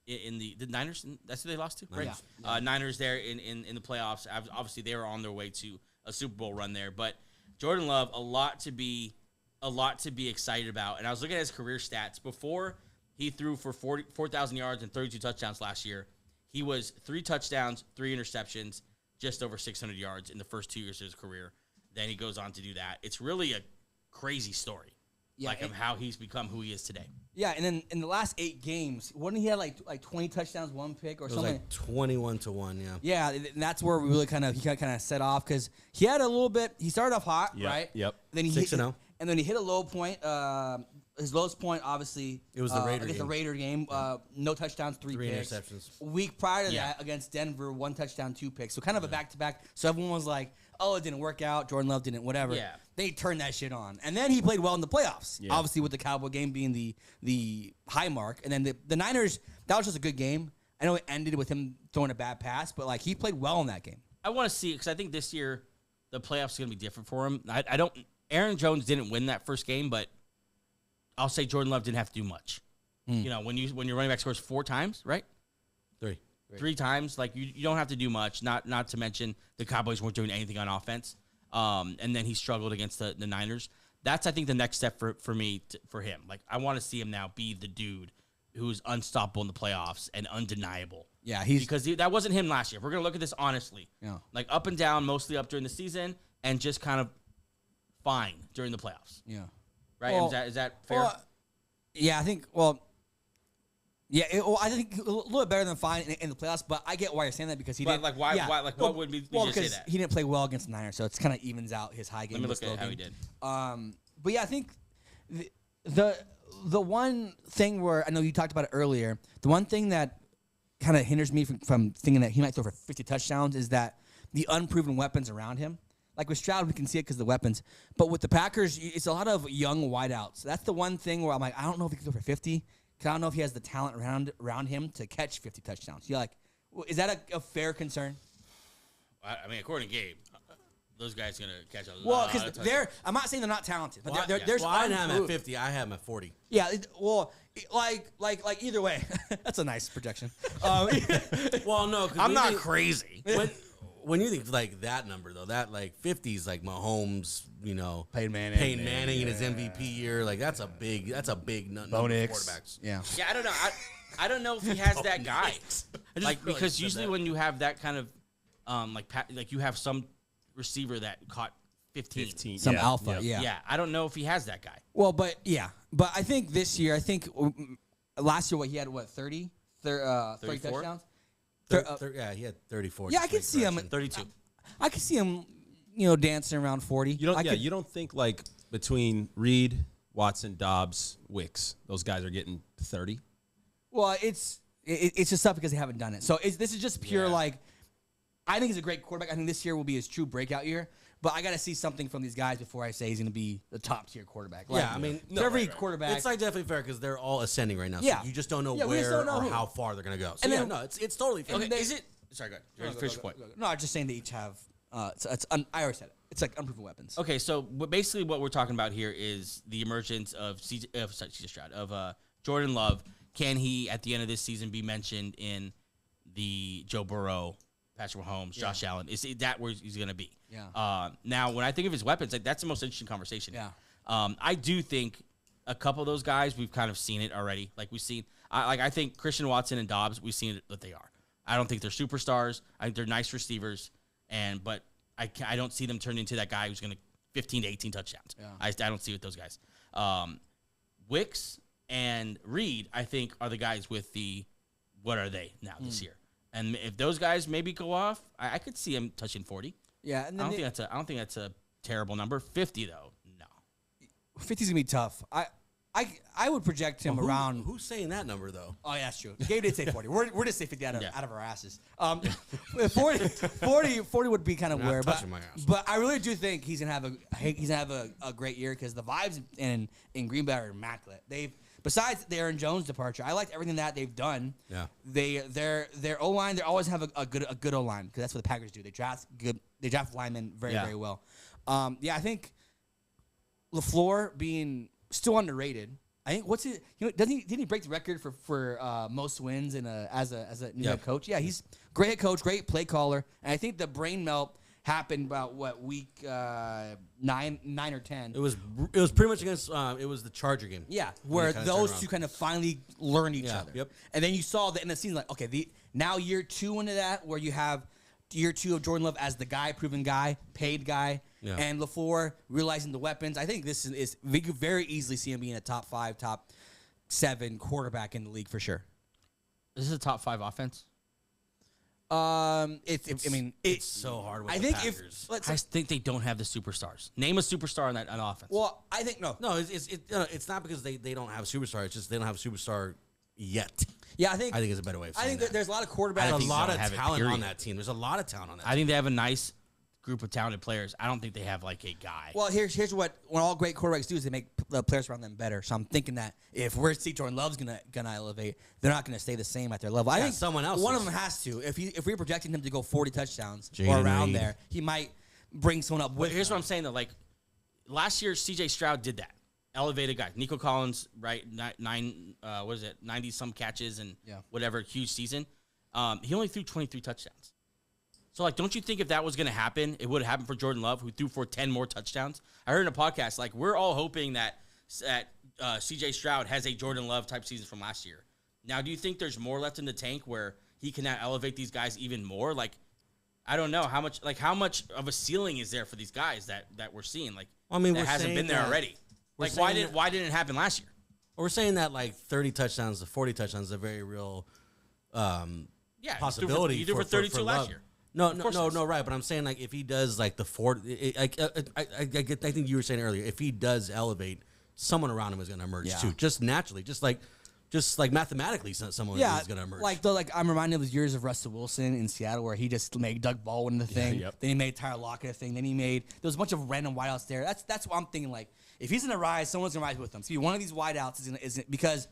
In the Niners, that's who they lost to, right? Yeah. Niners there in the playoffs. Obviously, they were on their way to a Super Bowl run there. But Jordan Love, a lot to be excited about. And I was looking at his career stats before he threw for 4,000 yards and 32 touchdowns last year. He was 3 touchdowns, 3 interceptions, just over 600 yards in the first 2 years of his career. Then he goes on to do that. It's really a crazy story, of how he's become who he is today. Yeah, and then in the last 8 games, wouldn't he have like 20 touchdowns, 1 pick or something? It was like 21-1, yeah. Yeah, and that's where we really kind of set off because he had a little bit. He started off hot, right? Yep. Then he 6-0. and then he hit a low point. His lowest point, obviously, It was the Raider against game. the Raider game. No touchdowns, 3 picks. interceptions. A week prior to that, against Denver, 1 touchdown, 2 picks. So kind of a back-to-back. So everyone was like, oh, it didn't work out. Jordan Love didn't, whatever. Yeah. They turned that shit on. And then he played well in the playoffs, Yeah. obviously with the Cowboy game being the high mark. And then the Niners, that was just a good game. I know it ended with him throwing a bad pass, but he played well in that game. I want to see it because I think this year the playoffs are going to be different for him. I don't. Aaron Jones didn't win that first game, but I'll say Jordan Love didn't have to do much. You know, when your running back scores 4 times, right? 3. 3 times, you don't have to do much. Not to mention the Cowboys weren't doing anything on offense, and then he struggled against the Niners. That's I think the next step for me for him. I want to see him now be the dude who's unstoppable in the playoffs and undeniable. Yeah, because that wasn't him last year. If we're gonna look at this honestly. Yeah. Up and down, mostly up during the season, and just kind of fine during the playoffs. Yeah. Right? Well, is that fair? Well, yeah, I think. Well, yeah, I think a little bit better than fine in the playoffs. But I get why you're saying that because he didn't. Why? Yeah. What would we just say because that? he didn't play well against the Niners, so it's kind of evens out his high game. Let me look and at low how he game. did. But yeah, I think the one thing where I know you talked about it earlier. The one thing that kind of hinders me from thinking that he might throw for 50 touchdowns is that the unproven weapons around him. Like with Stroud, we can see it because of the weapons. But with the Packers, it's a lot of young wideouts. That's the one thing where I'm like, I don't know if he can throw for 50. Because I don't know if he has the talent around him to catch 50 touchdowns. You're like, is that a fair concern? I mean, according to Gabe, those guys are going to catch a lot. Well, because I'm not saying they're not talented, but there's I didn't have him at unproven. 50. I have him at 40. Yeah, like either way. That's a nice projection. Well, no, I'm not crazy. When you think like that number though, that 50 is like Mahomes, Peyton Manning in his MVP year, that's a big number Bo for Nix. quarterbacks. Yeah. Yeah, I don't know. I don't know if he has that guy. Because usually when you have that kind of you have some receiver that caught 15. Some alpha, yeah. Yeah, I don't know if he has that guy. Well, but I think this year, last year, he had 30 touchdowns? Yeah, he had 34. Yeah, I can see him. 32. I can see him, dancing around 40. You don't think between Reed, Watson, Dobbs, Wicks, those guys are getting 30? Well, it's just tough because they haven't done it. So this is just pure I think he's a great quarterback. I think this year will be his true breakout year. But I got to see something from these guys before I say he's going to be the top tier quarterback. Yeah, I mean, every quarterback. It's definitely fair because they're all ascending right now. Yeah. So you just don't know Yeah, we just where don't know or who. how far they're going to go. So And yeah, then- no, it's totally fair. Okay, is it? Sorry, go ahead. Finish your point. No, I'm just saying they each have. I already said it. It's like unproven weapons. Okay, so basically what we're talking about here is the emergence of CJ Stroud, of Jordan Love. Can he, at the end of this season, be mentioned in the Joe Burrow, Patrick Mahomes, Josh Allen? Is that where he's going to be? Yeah. Now, when I think of his weapons, that's the most interesting conversation. Yeah. I do think a couple of those guys, we've kind of seen it already. Like we've seen, I think Christian Watson and Dobbs, we've seen it that they are. I don't think they're superstars. I think they're nice receivers, but I don't see them turn into that guy who's going to 15 to 18 touchdowns. Yeah. I don't see it with those guys. Wicks and Reed, I think, are the guys with the what are they now this year? And if those guys maybe go off, I could see them touching 40. Yeah, and then I don't think that's a terrible number. 50 though, no. 50's gonna be tough. I would project him around. Who's saying that number though? Oh yeah, that's true. Gabe did say 40. We're gonna say 50 out of our asses. 40 would be kind of weird, but I really do think he's gonna have a great year because the vibes in Green Bay are immaculate. Besides the Aaron Jones departure, I liked everything that they've done. Yeah, their O line, they always have a good O line because that's what the Packers do. They draft linemen very well. I think LaFleur being still underrated. I think didn't he break the record for most wins as a new head coach? Yeah, he's great head coach, great play caller, and I think the brain melt happened about week 9 or 10. It was pretty much against it was the Charger game. Yeah, where those two kind of finally learned each other. Yep. And then you saw that in the season, like, okay, now year 2 into that, where you have year 2 of Jordan Love as the guy, proven guy, paid guy, and LaFleur realizing the weapons. I think this is we could very easily see him being a top 5, top 7 quarterback in the league for sure. This is a top 5 offense. It's so hard with the Packers. I think they don't have the superstars. Name a superstar on offense. Well, I think no. It's not because they don't have a superstar. It's just they don't have a superstar yet. Yeah, I think it's a better way of saying that. There's a lot of quarterbacks. There's a lot of talent on that team. There's a lot of talent on that team. I think they have a nice group of talented players. I don't think they have like a guy. Well, here's what all great quarterbacks do is they make the players around them better. So I'm thinking that if we're see Jordan Love's gonna elevate, they're not gonna stay the same at their level. I think someone else. One of them has to. If we're projecting him to go 40 touchdowns or around there, he might bring someone up. Here's what I'm saying though. Like last year, CJ Stroud did that. Elevated guy. Nico Collins, right? 90 some catches and whatever, huge season. He only threw 23 touchdowns. So, like, don't you think if that was going to happen, it would have happened for Jordan Love, who threw for 10 more touchdowns? I heard in a podcast, like, we're all hoping that CJ Stroud has a Jordan Love type season from last year. Now, do you think there's more left in the tank where he can now elevate these guys even more? Like, I don't know how much of a ceiling is there for these guys that we're seeing? Like, that hasn't been there already. Like, why didn't it happen last year? Well, we're saying that like 30 touchdowns to 40 touchdowns is a very real possibility. You did for 32 last year. No, right. But I'm saying like if he does like the 40, I think you were saying earlier, if he does elevate, someone around him is going to emerge too, just naturally, just like mathematically, someone is going to emerge. Like I'm reminded of the years of Russell Wilson in Seattle where he just made Doug Baldwin the thing. Then he made Tyler Lockett a thing. Then there was a bunch of random wideouts there. That's what I'm thinking. Like if he's going to rise, someone's going to rise with him. So one of these wideouts is because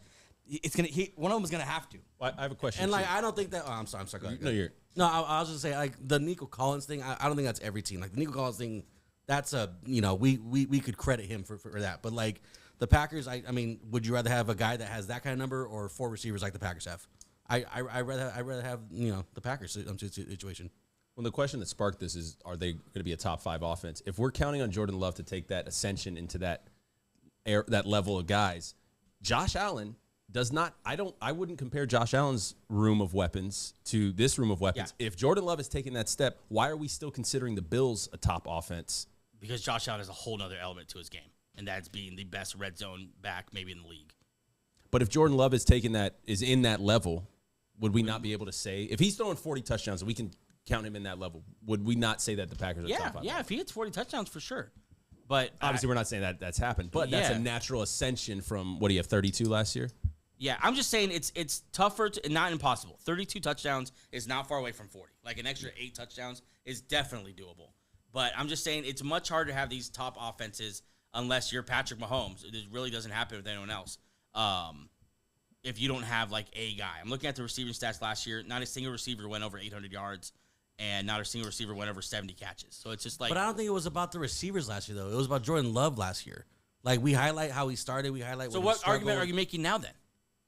it's going to one of them is going to have to. Well, I have a question. And like I don't think that. Oh, I'm sorry. Go ahead. I was just saying like the Nico Collins thing. I don't think that's every team. Like the Nico Collins thing, that's we could credit him for that. But like the Packers, I mean, would you rather have a guy that has that kind of number or 4 receivers like the Packers have? I rather have the Packers situation. Well, the question that sparked this is: are they going to be a top 5 offense? If we're counting on Jordan Love to take that ascension into that level of guys, Josh Allen does not. I wouldn't compare Josh Allen's room of weapons to this room of weapons. Yeah. If Jordan Love is taking that step, why are we still considering the Bills a top offense? Because Josh Allen has a whole other element to his game, and that's being the best red zone back maybe in the league. But if Jordan Love is in that level, would we not be able to say if he's throwing 40 touchdowns and we can count him in that level, would we not say that the Packers are top 5? Yeah, if he hits 40 touchdowns for sure. But obviously we're not saying that that's happened, but that's a natural ascension from what do you have 32 last year? Yeah, I'm just saying it's tougher, not impossible. 32 touchdowns is not far away from 40. Like an extra 8 touchdowns is definitely doable. But I'm just saying it's much harder to have these top offenses unless you're Patrick Mahomes. It really doesn't happen with anyone else. If you don't have like a guy. I'm looking at the receiving stats last year. Not a single receiver went over 800 yards, and not a single receiver went over 70 catches. So it's just like. But I don't think it was about the receivers last year, though. It was about Jordan Love last year. Like we highlight how he started. We highlight. So what argument are you making now then?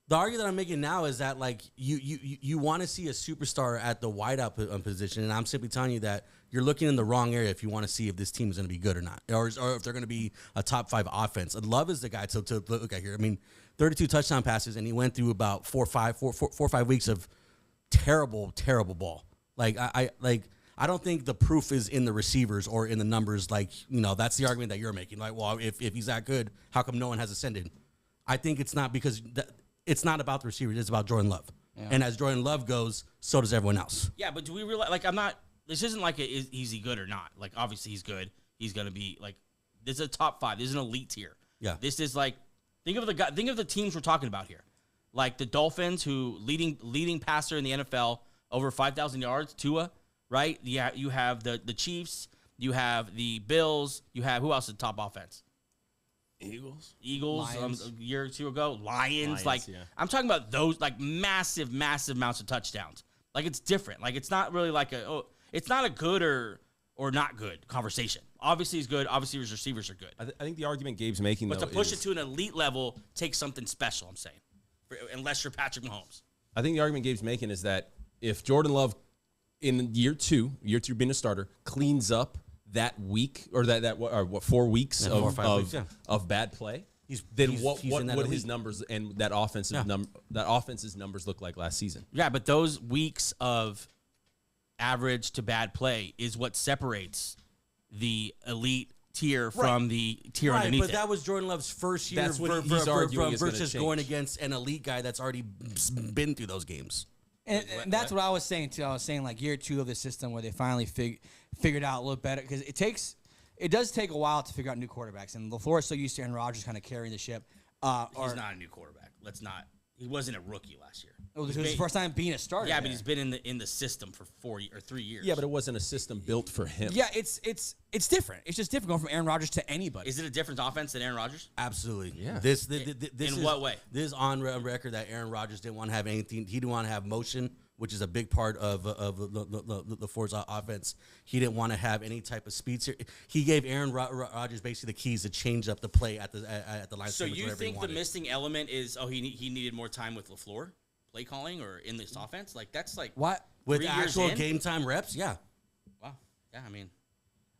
The argument that I'm making now is that like you want to see a superstar at the wideout position, and I'm simply telling you that you're looking in the wrong area if you want to see if this team is going to be good or not, or if they're going to be a top 5 offense. Love is the guy to look at here. I mean, 32 touchdown passes, and he went through about 4 or 5 weeks of terrible ball. Like I don't think the proof is in the receivers or in the numbers. Like, that's the argument that you're making. Like, well, if he's that good, how come no one has ascended? I think it's not because it's not about the receivers. It's about Jordan Love. Yeah. And as Jordan Love goes, so does everyone else. Yeah, but do we realize, this isn't like is he good or not? Like, obviously he's good. He's going to be, this is a top 5. This is an elite tier. Yeah. This is think of the teams we're talking about here. Like the Dolphins, who leading passer in the NFL, over 5,000 yards, Tua, right? Yeah, you have the Chiefs. You have the Bills. You have, who else is the top offense? Eagles, a year or two ago. Lions. I'm talking about those, massive amounts of touchdowns. It's different. It's not really it's not a good or not good conversation. Obviously he's good. Obviously his receivers are good. I think the argument Gabe's making, but to push it to an elite level takes something special, I'm saying, unless you're Patrick Mahomes. I think the argument Gabe's making is that if Jordan Love in year two being a starter, cleans up that week or that 4 weeks of bad play, what would his numbers and that offense's numbers look like last season? Yeah, but those weeks of average to bad play is what separates the elite tier from the tier underneath. But that was Jordan Love's first year versus going against an elite guy that's already been through those games. And that's what I was saying too. I was saying year 2 of the system where they finally figured out a little better, because it does take a while to figure out new quarterbacks, and LaFleur is so used to Aaron Rodgers kind of carrying the ship. He's not a new quarterback. He wasn't a rookie last year. It was his first time being a starter. Yeah, but he's been in the system for 4 or 3 years. Yeah, but it wasn't a system built for him. Yeah, it's different. It's just different going from Aaron Rodgers to anybody. Is it a different offense than Aaron Rodgers? Absolutely. Yeah. This in what way? This is on record that Aaron Rodgers didn't want to have anything. He didn't want to have motion, which is a big part of the Ford's offense. He didn't want to have any type of speed. He gave Aaron Rodgers basically the keys to change up the play at the line. So you think the missing element is he needed more time with LaFleur, play calling, or in this offense? That's what with actual game time reps? Yeah. Wow. Yeah. I mean,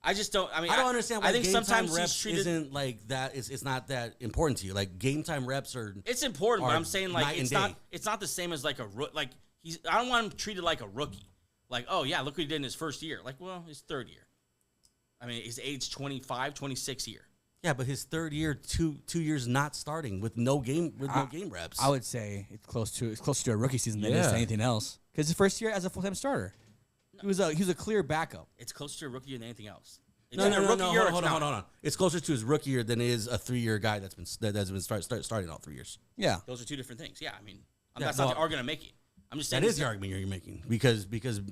I just don't. I mean, I don't understand why I think game sometimes time reps isn't that. It's not that important to you. Game time reps are. It's important, but I'm saying it's not. It's not the same as I don't want him treated like a rookie. Oh yeah, look what he did in his first year. His third year. I mean, he's age 25, 26 year. Yeah, but his third year, 2 years not starting with no game reps. I would say it's closer to a rookie season than it is to anything else. Because his first year as a full-time starter, he was a clear backup. It's closer to a rookie than anything else. No. Hold on. It's closer to his rookie year than it is a 3-year guy that's been starting all 3 years. Yeah, those are two different things. Yeah, I mean, that's not the argument I'm making. I'm just saying that is the argument you're making because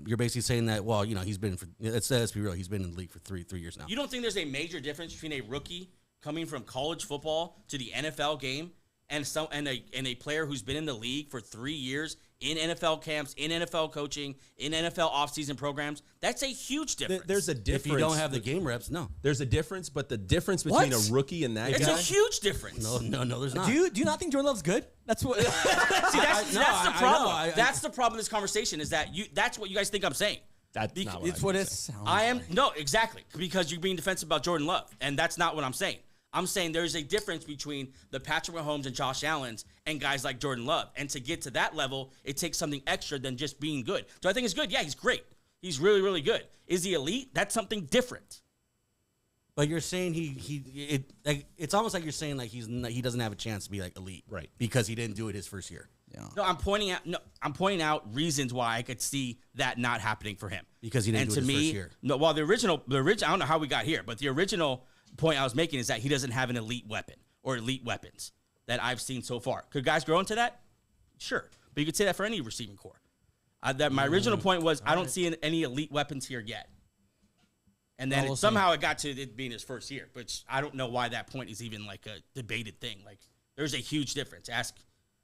you're basically saying that he's been let's be real, he's been in the league for three years now. You don't think there's a major difference between a rookie coming from college football to the NFL game and a player who's been in the league for 3 years in NFL camps, in NFL coaching, in NFL offseason programs? That's a huge difference. There's a difference. If you don't have the game reps, no. There's a difference, but the difference between a rookie and that guy... It's a huge difference. No, there's not. Do you not think Jordan Love's good? That's what... See, that's the problem. That's the problem in this conversation is that that's what you guys think I'm saying. That's not what it's what it sounds like. No, exactly, because you're being defensive about Jordan Love, and that's not what I'm saying. I'm saying there's a difference between the Patrick Mahomes and Josh Allens and guys like Jordan Love. And to get to that level, it takes something extra than just being good. Do I think he's good? Yeah, he's great. He's really, really good. Is he elite? That's something different. But you're saying it's almost like you're saying he doesn't have a chance to be elite, right? Because he didn't do it his first year. Yeah. No, I'm pointing out reasons why I could see that not happening for him. Because he didn't do it his first year. No, well, the original, I don't know how we got here, but the original point I was making is that he doesn't have an elite weapon or elite weapons that I've seen so far. Could guys grow into that? Sure. But you could say that for any receiving core. My original point was I don't see any elite weapons here yet. And then somehow it got to it being his first year, which I don't know why that point is even a debated thing. There's a huge difference.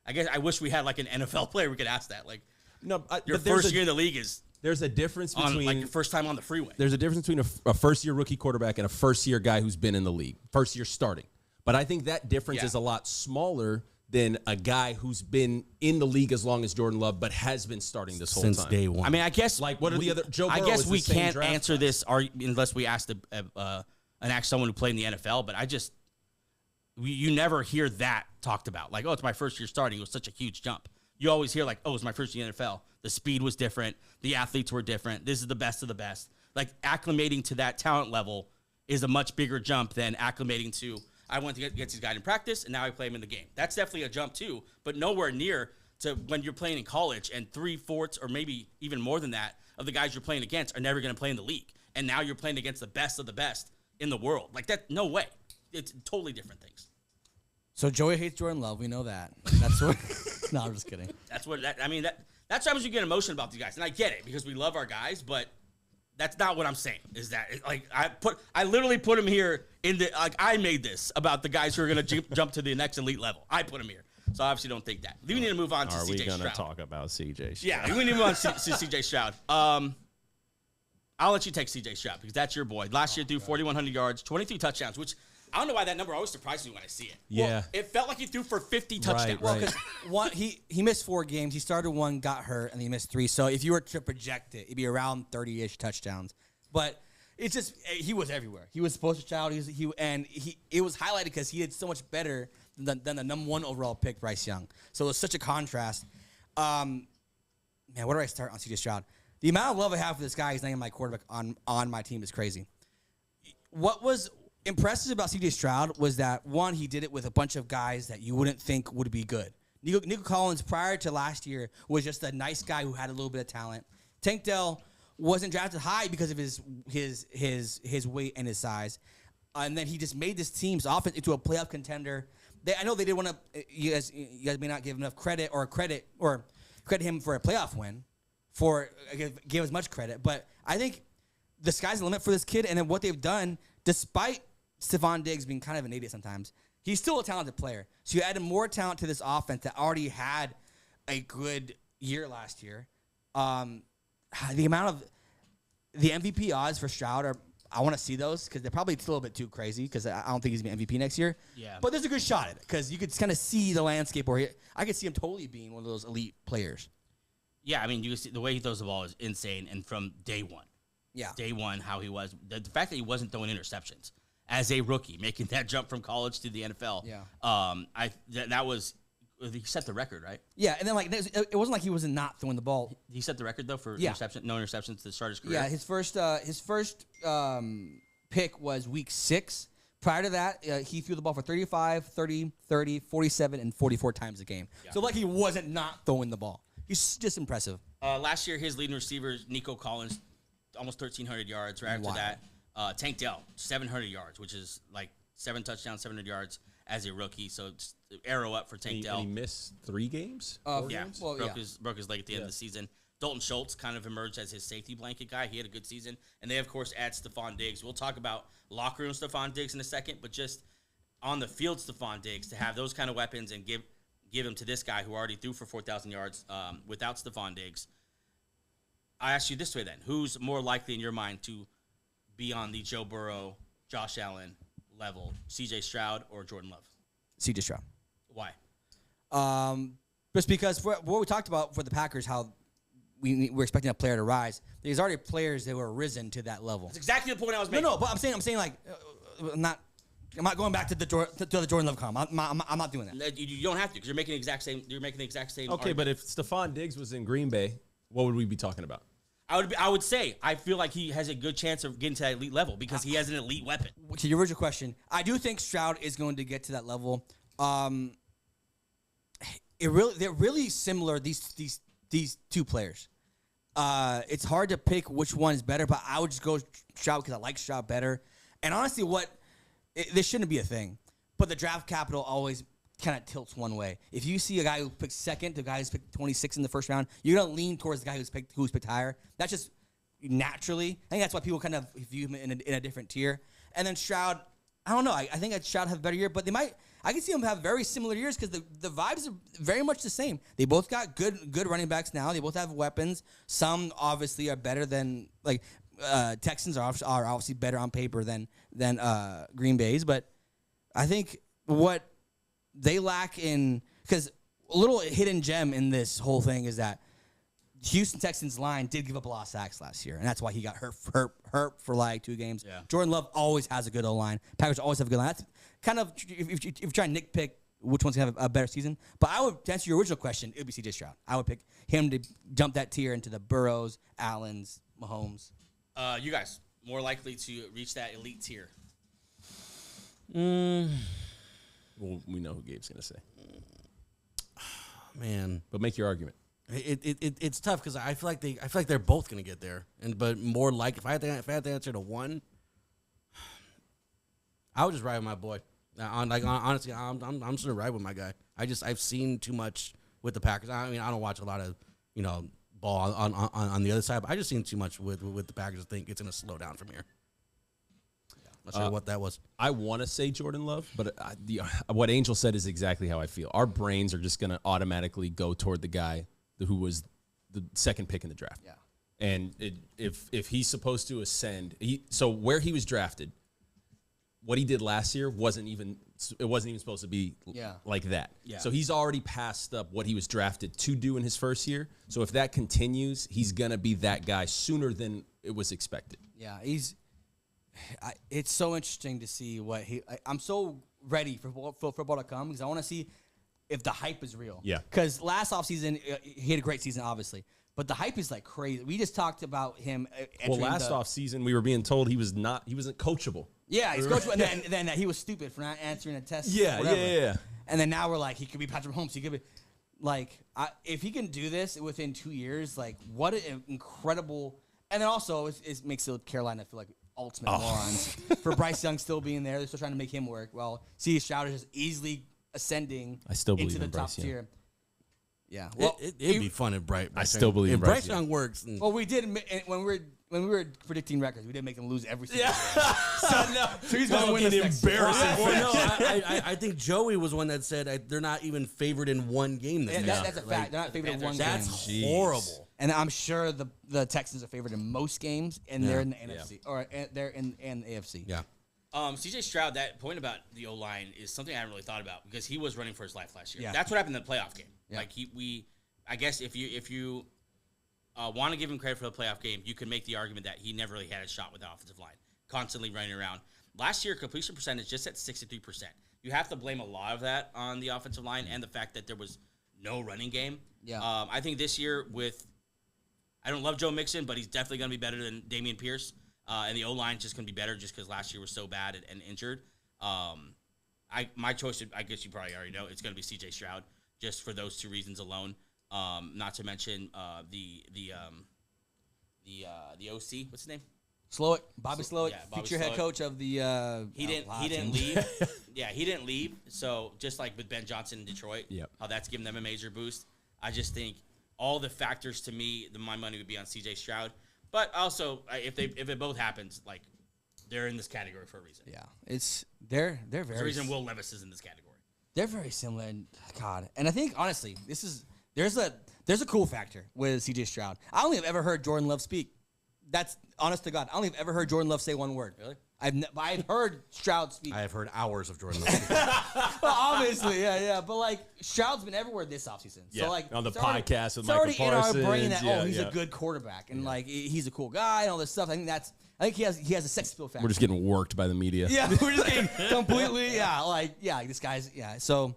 I guess I wish we had an NFL player we could ask that. Your first year in the league is... There's a difference between your first time on the freeway. There's a difference between a first-year rookie quarterback and a first-year guy who's been in the league, first-year starting. But I think that difference is a lot smaller than a guy who's been in the league as long as Jordan Love, but has been starting this whole Since time. day one. I mean, I guess Like, what are the other? Joe I Burrow guess is the we same can't draft answer class. this unless we ask someone who played in the NFL. But you never hear that talked about. Like, oh, it's my first year starting. It was such a huge jump. You always hear like, oh, it's my first year in the NFL. The speed was different. The athletes were different. This is the best of the best. Like, acclimating to that talent level is a much bigger jump than acclimating to, I went to get these guys in practice, and now I play them in the game. That's definitely a jump, too, but nowhere near to when you're playing in college, and 3/4 or maybe even more than that of the guys you're playing against are never going to play in the league. And now you're playing against the best of the best in the world. Like, that, no way. It's totally different things. So Joey hates Jordan Love. We know that. That's what. No, I'm just kidding. That's what that's what happens when you get emotional about these guys. And I get it because we love our guys, but that's not what I'm saying. Is that like I literally put him here I made this about the guys who are going to jump to the next elite level. I put him here. So I obviously don't think that. We need to move on to CJ Stroud. Are we going to talk about CJ Stroud? Yeah, we need to move on to CJ Stroud. I'll let you take CJ Stroud because that's your boy. Last year threw 4,100 yards, 23 touchdowns, which I don't know why that number always surprises me when I see it. Yeah. Well, it felt like he threw for 50 touchdowns. Well, because he missed 4 games. He started 1, got hurt, and he missed 3. So if you were to project it, it'd be around 30-ish touchdowns. But it's just he was everywhere. He was poster child. It was highlighted because he did so much better than the number 1 overall pick, Bryce Young. So it was such a contrast. Man, where do I start on CJ Stroud? The amount of love I have for this guy, he's not even my quarterback on my team, is crazy. What was impressive about CJ Stroud was that, one, he did it with a bunch of guys that you wouldn't think would be good. Nico Collins, prior to last year, was just a nice guy who had a little bit of talent. Tank Dell wasn't drafted high because of his weight and his size. And then he just made this team's offense into a playoff contender. I know they didn't want to. You guys may not give enough credit him for a playoff win, give as much credit. But I think the sky's the limit for this kid. And then what they've done, despite Stephon Diggs being kind of an idiot sometimes, he's still a talented player. So you added more talent to this offense that already had a good year last year. The amount of the MVP odds for Stroud are, I want to see those because they're probably still a bit too crazy because I don't think he's going to be MVP next year. Yeah. But there's a good shot at it because you could kind of see the landscape where I could see him totally being one of those elite players. Yeah, I mean, you see the way he throws the ball is insane, and from day one. Yeah. Day one, how he was. The fact that he wasn't throwing interceptions as a rookie, making that jump from college to the NFL. Yeah. That was, he set the record, right? Yeah, and then it wasn't like he was not throwing the ball. He set the record though for no interceptions to start his career. Yeah, his first pick was week 6. Prior to that, he threw the ball for 35, 30, 30, 47, and 44 times a game. Yeah. So he wasn't not throwing the ball. He's just impressive. Last year, his leading receivers, Nico Collins, almost 1,300 yards. Right after that, Tank Dell, 700 yards, which is like 7 touchdowns, 700 yards as a rookie. So it's arrow up for Tank Dell. And he missed 3 games? 4 games? Well, broke his leg at the end of the season. Dalton Schultz kind of emerged as his safety blanket guy. He had a good season. And they, of course, add Stephon Diggs. We'll talk about locker room Stephon Diggs in a second, but just on the field Stephon Diggs, to have those kind of weapons and give him to this guy who already threw for 4,000 yards without Stephon Diggs. I ask you this way then. Who's more likely in your mind to be on the Joe Burrow, Josh Allen level, CJ Stroud or Jordan Love? CJ Stroud. Why? Just because for what we talked about for the Packers, how we're expecting a player to rise. There's already players that were risen to that level. That's exactly the point I was making. No, but I'm saying like, I'm not going back to the Jordan Love comment. I'm not doing that. You don't have to because you're making the exact same. You're making the exact same. Okay, argument. but if Stephon Diggs was in Green Bay, what would we be talking about? I would say I feel like he has a good chance of getting to that elite level because he has an elite weapon. To your original question, I do think Stroud is going to get to that level. They're really similar. These 2 players. It's hard to pick which one is better, but I would just go Stroud because I like Stroud better. And honestly, this shouldn't be a thing, but the draft capital always kind of tilts one way. If you see a guy who picked second, the guy who's picked 26 in the first round, you're gonna lean towards the guy who's picked higher. That's just naturally. I think that's why people kind of view him in a different tier. And then Stroud, I don't know. I think Stroud have a better year, but I can see them have very similar years because the vibes are very much the same. They both got good running backs now. They both have weapons. Some obviously are better than Texans are obviously better on paper than Green Bay's, but I think what they lack in because a little hidden gem in this whole thing is that Houston Texans line did give up a lot of sacks last year, and that's why he got hurt for like 2 games. Yeah. Jordan Love always has a good O-line. Packers always have a good line. That's kind of, if you try and nitpick which one's going to have a better season. But I would, to answer your original question, it would be CJ Stroud. I would pick him to jump that tier into the Burrows, Allens, Mahomes. You guys, more likely to reach that elite tier. Well, we know who Gabe's going to say. Man, But make your argument. it's tough because I feel like they're both gonna get there, but more like if I had to answer to one, I would just ride with my boy. Honestly, I'm just gonna ride with my guy. I've seen too much with the Packers. I mean, I don't watch a lot of ball on the other side, but I just seen too much with the Packers. I think it's gonna slow down from here. Not sure what that was. I want to say Jordan Love, but what Angel said is exactly how I feel. Our brains are just going to automatically go toward the guy who was the second pick in the draft. Yeah. And if he's supposed to ascend, so where he was drafted, what he did last year wasn't even supposed to be like that. Yeah. So he's already passed up what he was drafted to do in his first year. So if that continues, he's going to be that guy sooner than it was expected. Yeah, it's so interesting to see what I'm so ready for football to come because I want to see if the hype is real. Yeah. Because last offseason, he had a great season, obviously. But the hype is like crazy. We just talked about him. Well, last offseason, we were being told he wasn't coachable. Yeah, he's coachable. And then he was stupid for not answering a test. Yeah, whatever. yeah. And then now we're like, he could be Patrick Mahomes. He could be like, if he can do this within 2 years, like, what an incredible. And then also, it makes Carolina feel like ultimate morons for Bryce Young still being there. They're still trying to make him work. Well, CJ Stroud is just easily ascending into the top tier. Yeah, well, it'd be fun if Bryce. I still believe if Bryce Young works. Well, we did when we were predicting records. We didn't make them lose every single game. So he's going to win this embarrassing. Well, no, I think Joey was one that said they're not even favored in one game this year. That's a fact. They're not favored in one game. That's horrible. And I'm sure the Texans are favored in most games, and they're in the NFC or they're in the AFC. Yeah. CJ Stroud, that point about the O-line is something I haven't really thought about because he was running for his life last year. Yeah. That's what happened in the playoff game. Yeah. Like I guess if you want to give him credit for the playoff game, you can make the argument that he never really had a shot with the offensive line, constantly running around. Last year, completion percentage just at 63%. You have to blame a lot of that on the offensive line and the fact that there was no running game. Yeah. I think this year I don't love Joe Mixon, but he's definitely going to be better than Dameon Pierce. And the O-line is just going to be better just because last year was so bad and injured. My choice, I guess you probably already know, it's going to be CJ Stroud just for those 2 reasons alone. Not to mention the OC. What's his name? Slowick, Bobby Slowick, yeah, Bobby future head Slowick. coach of the. He didn't leave. Yeah, he didn't leave. So just like with Ben Johnson in Detroit, how that's given them a major boost. I just think all the factors to me, my money would be on CJ Stroud. But also, if it both happens, like they're in this category for a reason. Yeah, they're very. There's a reason Will Levis is in this category. They're very similar. And God, and I think honestly, there's a cool factor with CJ Stroud. I only have ever heard Jordan Love speak. That's honest to God. I only have ever heard Jordan Love say one word. Really? I've heard Stroud speak. I have heard hours of Jordan Love. Well, obviously, yeah. But like Stroud's been everywhere this offseason. Yeah. So like On the it's already- podcast with it's Michael already in our brain Parsons. that he's a good quarterback and like he's a cool guy and all this stuff. I think he has a sex appeal factor. We're just getting worked by the media. Yeah, we're just getting completely this guy's So,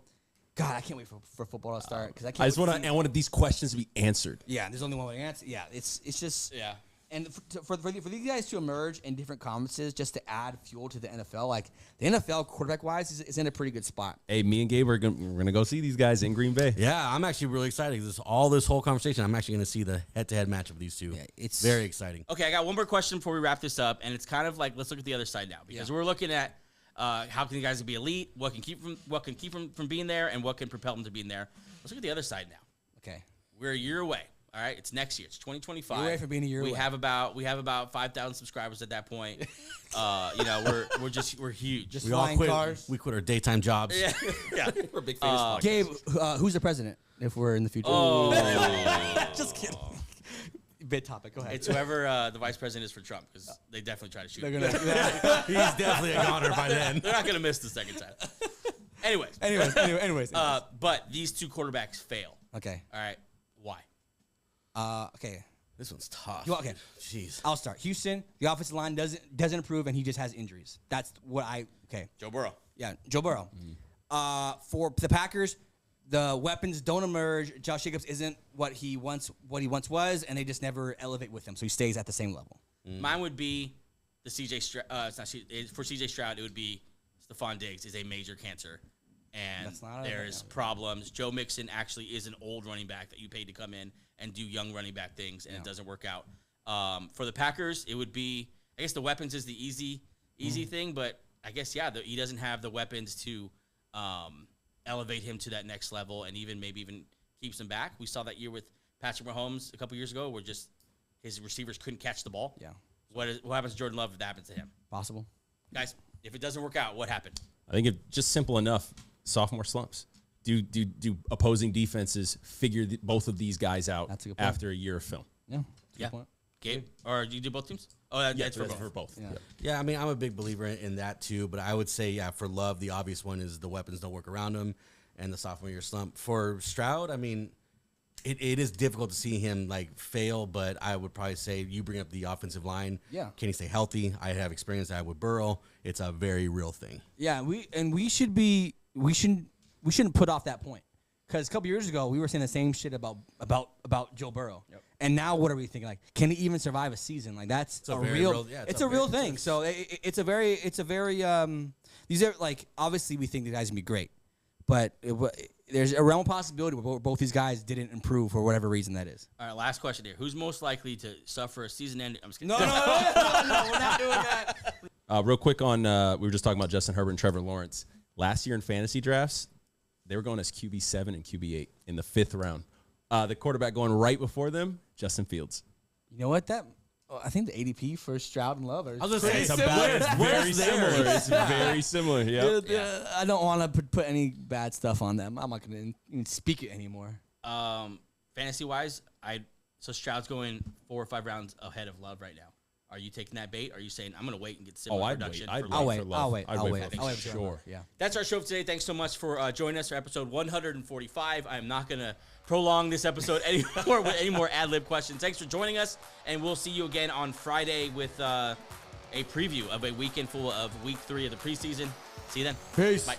God, I can't wait for football to start because I just want these questions to be answered. Yeah, there's only one way to answer. Yeah, it's just Yeah. And for these guys to emerge in different conferences just to add fuel to the NFL, like the NFL quarterback-wise is in a pretty good spot. Hey, me and Gabe we're gonna go see these guys in Green Bay. Yeah, I'm actually really excited. This whole conversation, I'm actually going to see the head-to-head match of these two. Yeah, it's very exciting. Okay, I got one more question before we wrap this up, and it's kind of like let's look at the other side now because we're looking at how can the guys be elite, what can keep them from being there, and what can propel them to being there. Let's look at the other side now. Okay. We're a year away. All right, it's next year. It's 2025. You're away from being a year away. We have about 5,000 subscribers at that point. We're huge. Just We all flying quit. We We quit our daytime jobs. yeah. We're big famous podcast. Gabe, who's the president if we're in the future? Oh, Just kidding. Bit topic. Go ahead. it's whoever the vice president is for Trump because they definitely try to shoot. They're him. gonna. He's definitely a goner by then. They're not gonna miss the second time. Anyways. But these two quarterbacks fail. Okay. All right. Why? Okay. This one's tough. Okay. Jeez. I'll start. Houston, the offensive line doesn't improve, and he just has injuries. That's what okay. Joe Burrow. Yeah, Joe Burrow. For the Packers, the weapons don't emerge. Josh Jacobs isn't what he once was, and they just never elevate with him, so he stays at the same level. Mine would be the CJ Stroud. For CJ Stroud, it would be Stephon Diggs is a major cancer, and there's problems. Joe Mixon actually is an old running back that you paid to come in and do young running back things, and it doesn't work out. For the Packers, it would be, I guess the weapons is the easy thing, but I guess, he doesn't have the weapons to elevate him to that next level and maybe even keeps him back. We saw that year with Patrick Mahomes a couple years ago where just his receivers couldn't catch the ball. Yeah. What happens to Jordan Love if that happens to him? Possible. Guys, if it doesn't work out, what happened? I think it's just simple enough. Sophomore slumps. Do opposing defenses figure both of these guys out after a year of film? Yeah. Yeah. Gabe, or do you do both teams? Oh, that's for both. Yeah, I mean, I'm a big believer in that too, but I would say, for Love, the obvious one is the weapons don't work around him and the sophomore year slump. For Stroud, I mean, it is difficult to see him fail, but I would probably say you bring up the offensive line. Yeah. Can he stay healthy? I have experience that with Burrow. It's a very real thing. Yeah, we shouldn't put off that point. Because a couple years ago, we were saying the same shit about Joe Burrow. Yep. And now what are we thinking? Can he even survive a season? It's a real thing. So it's a very these are obviously we think the guys can be great. But there's a realm of possibility where both these guys didn't improve for whatever reason that is. All right, last question here. Who's most likely to suffer a season-ending? I'm just kidding. No, we're not doing that. Real quick on, we were just talking about Justin Herbert and Trevor Lawrence. Last year in fantasy drafts, they were going as QB7 and QB8 in the 5th round. The quarterback going right before them, Justin Fields. You know what? I think the ADP for Stroud and Love are I was going to say, it's very similar. It's very similar. Yeah. I don't want to put any bad stuff on them. I'm not going to even speak it anymore. Fantasy-wise, so Stroud's going 4 or 5 rounds ahead of Love right now. Are you taking that bait? Or are you saying, I'm going to wait and get similar production? I'll wait. Sure. Yeah. That's our show for today. Thanks so much for joining us for episode 145. I'm not going to prolong this episode anymore with any more ad-lib questions. Thanks for joining us, and we'll see you again on Friday with a preview of a weekend full of week 3 of the preseason. See you then. Peace. Bye.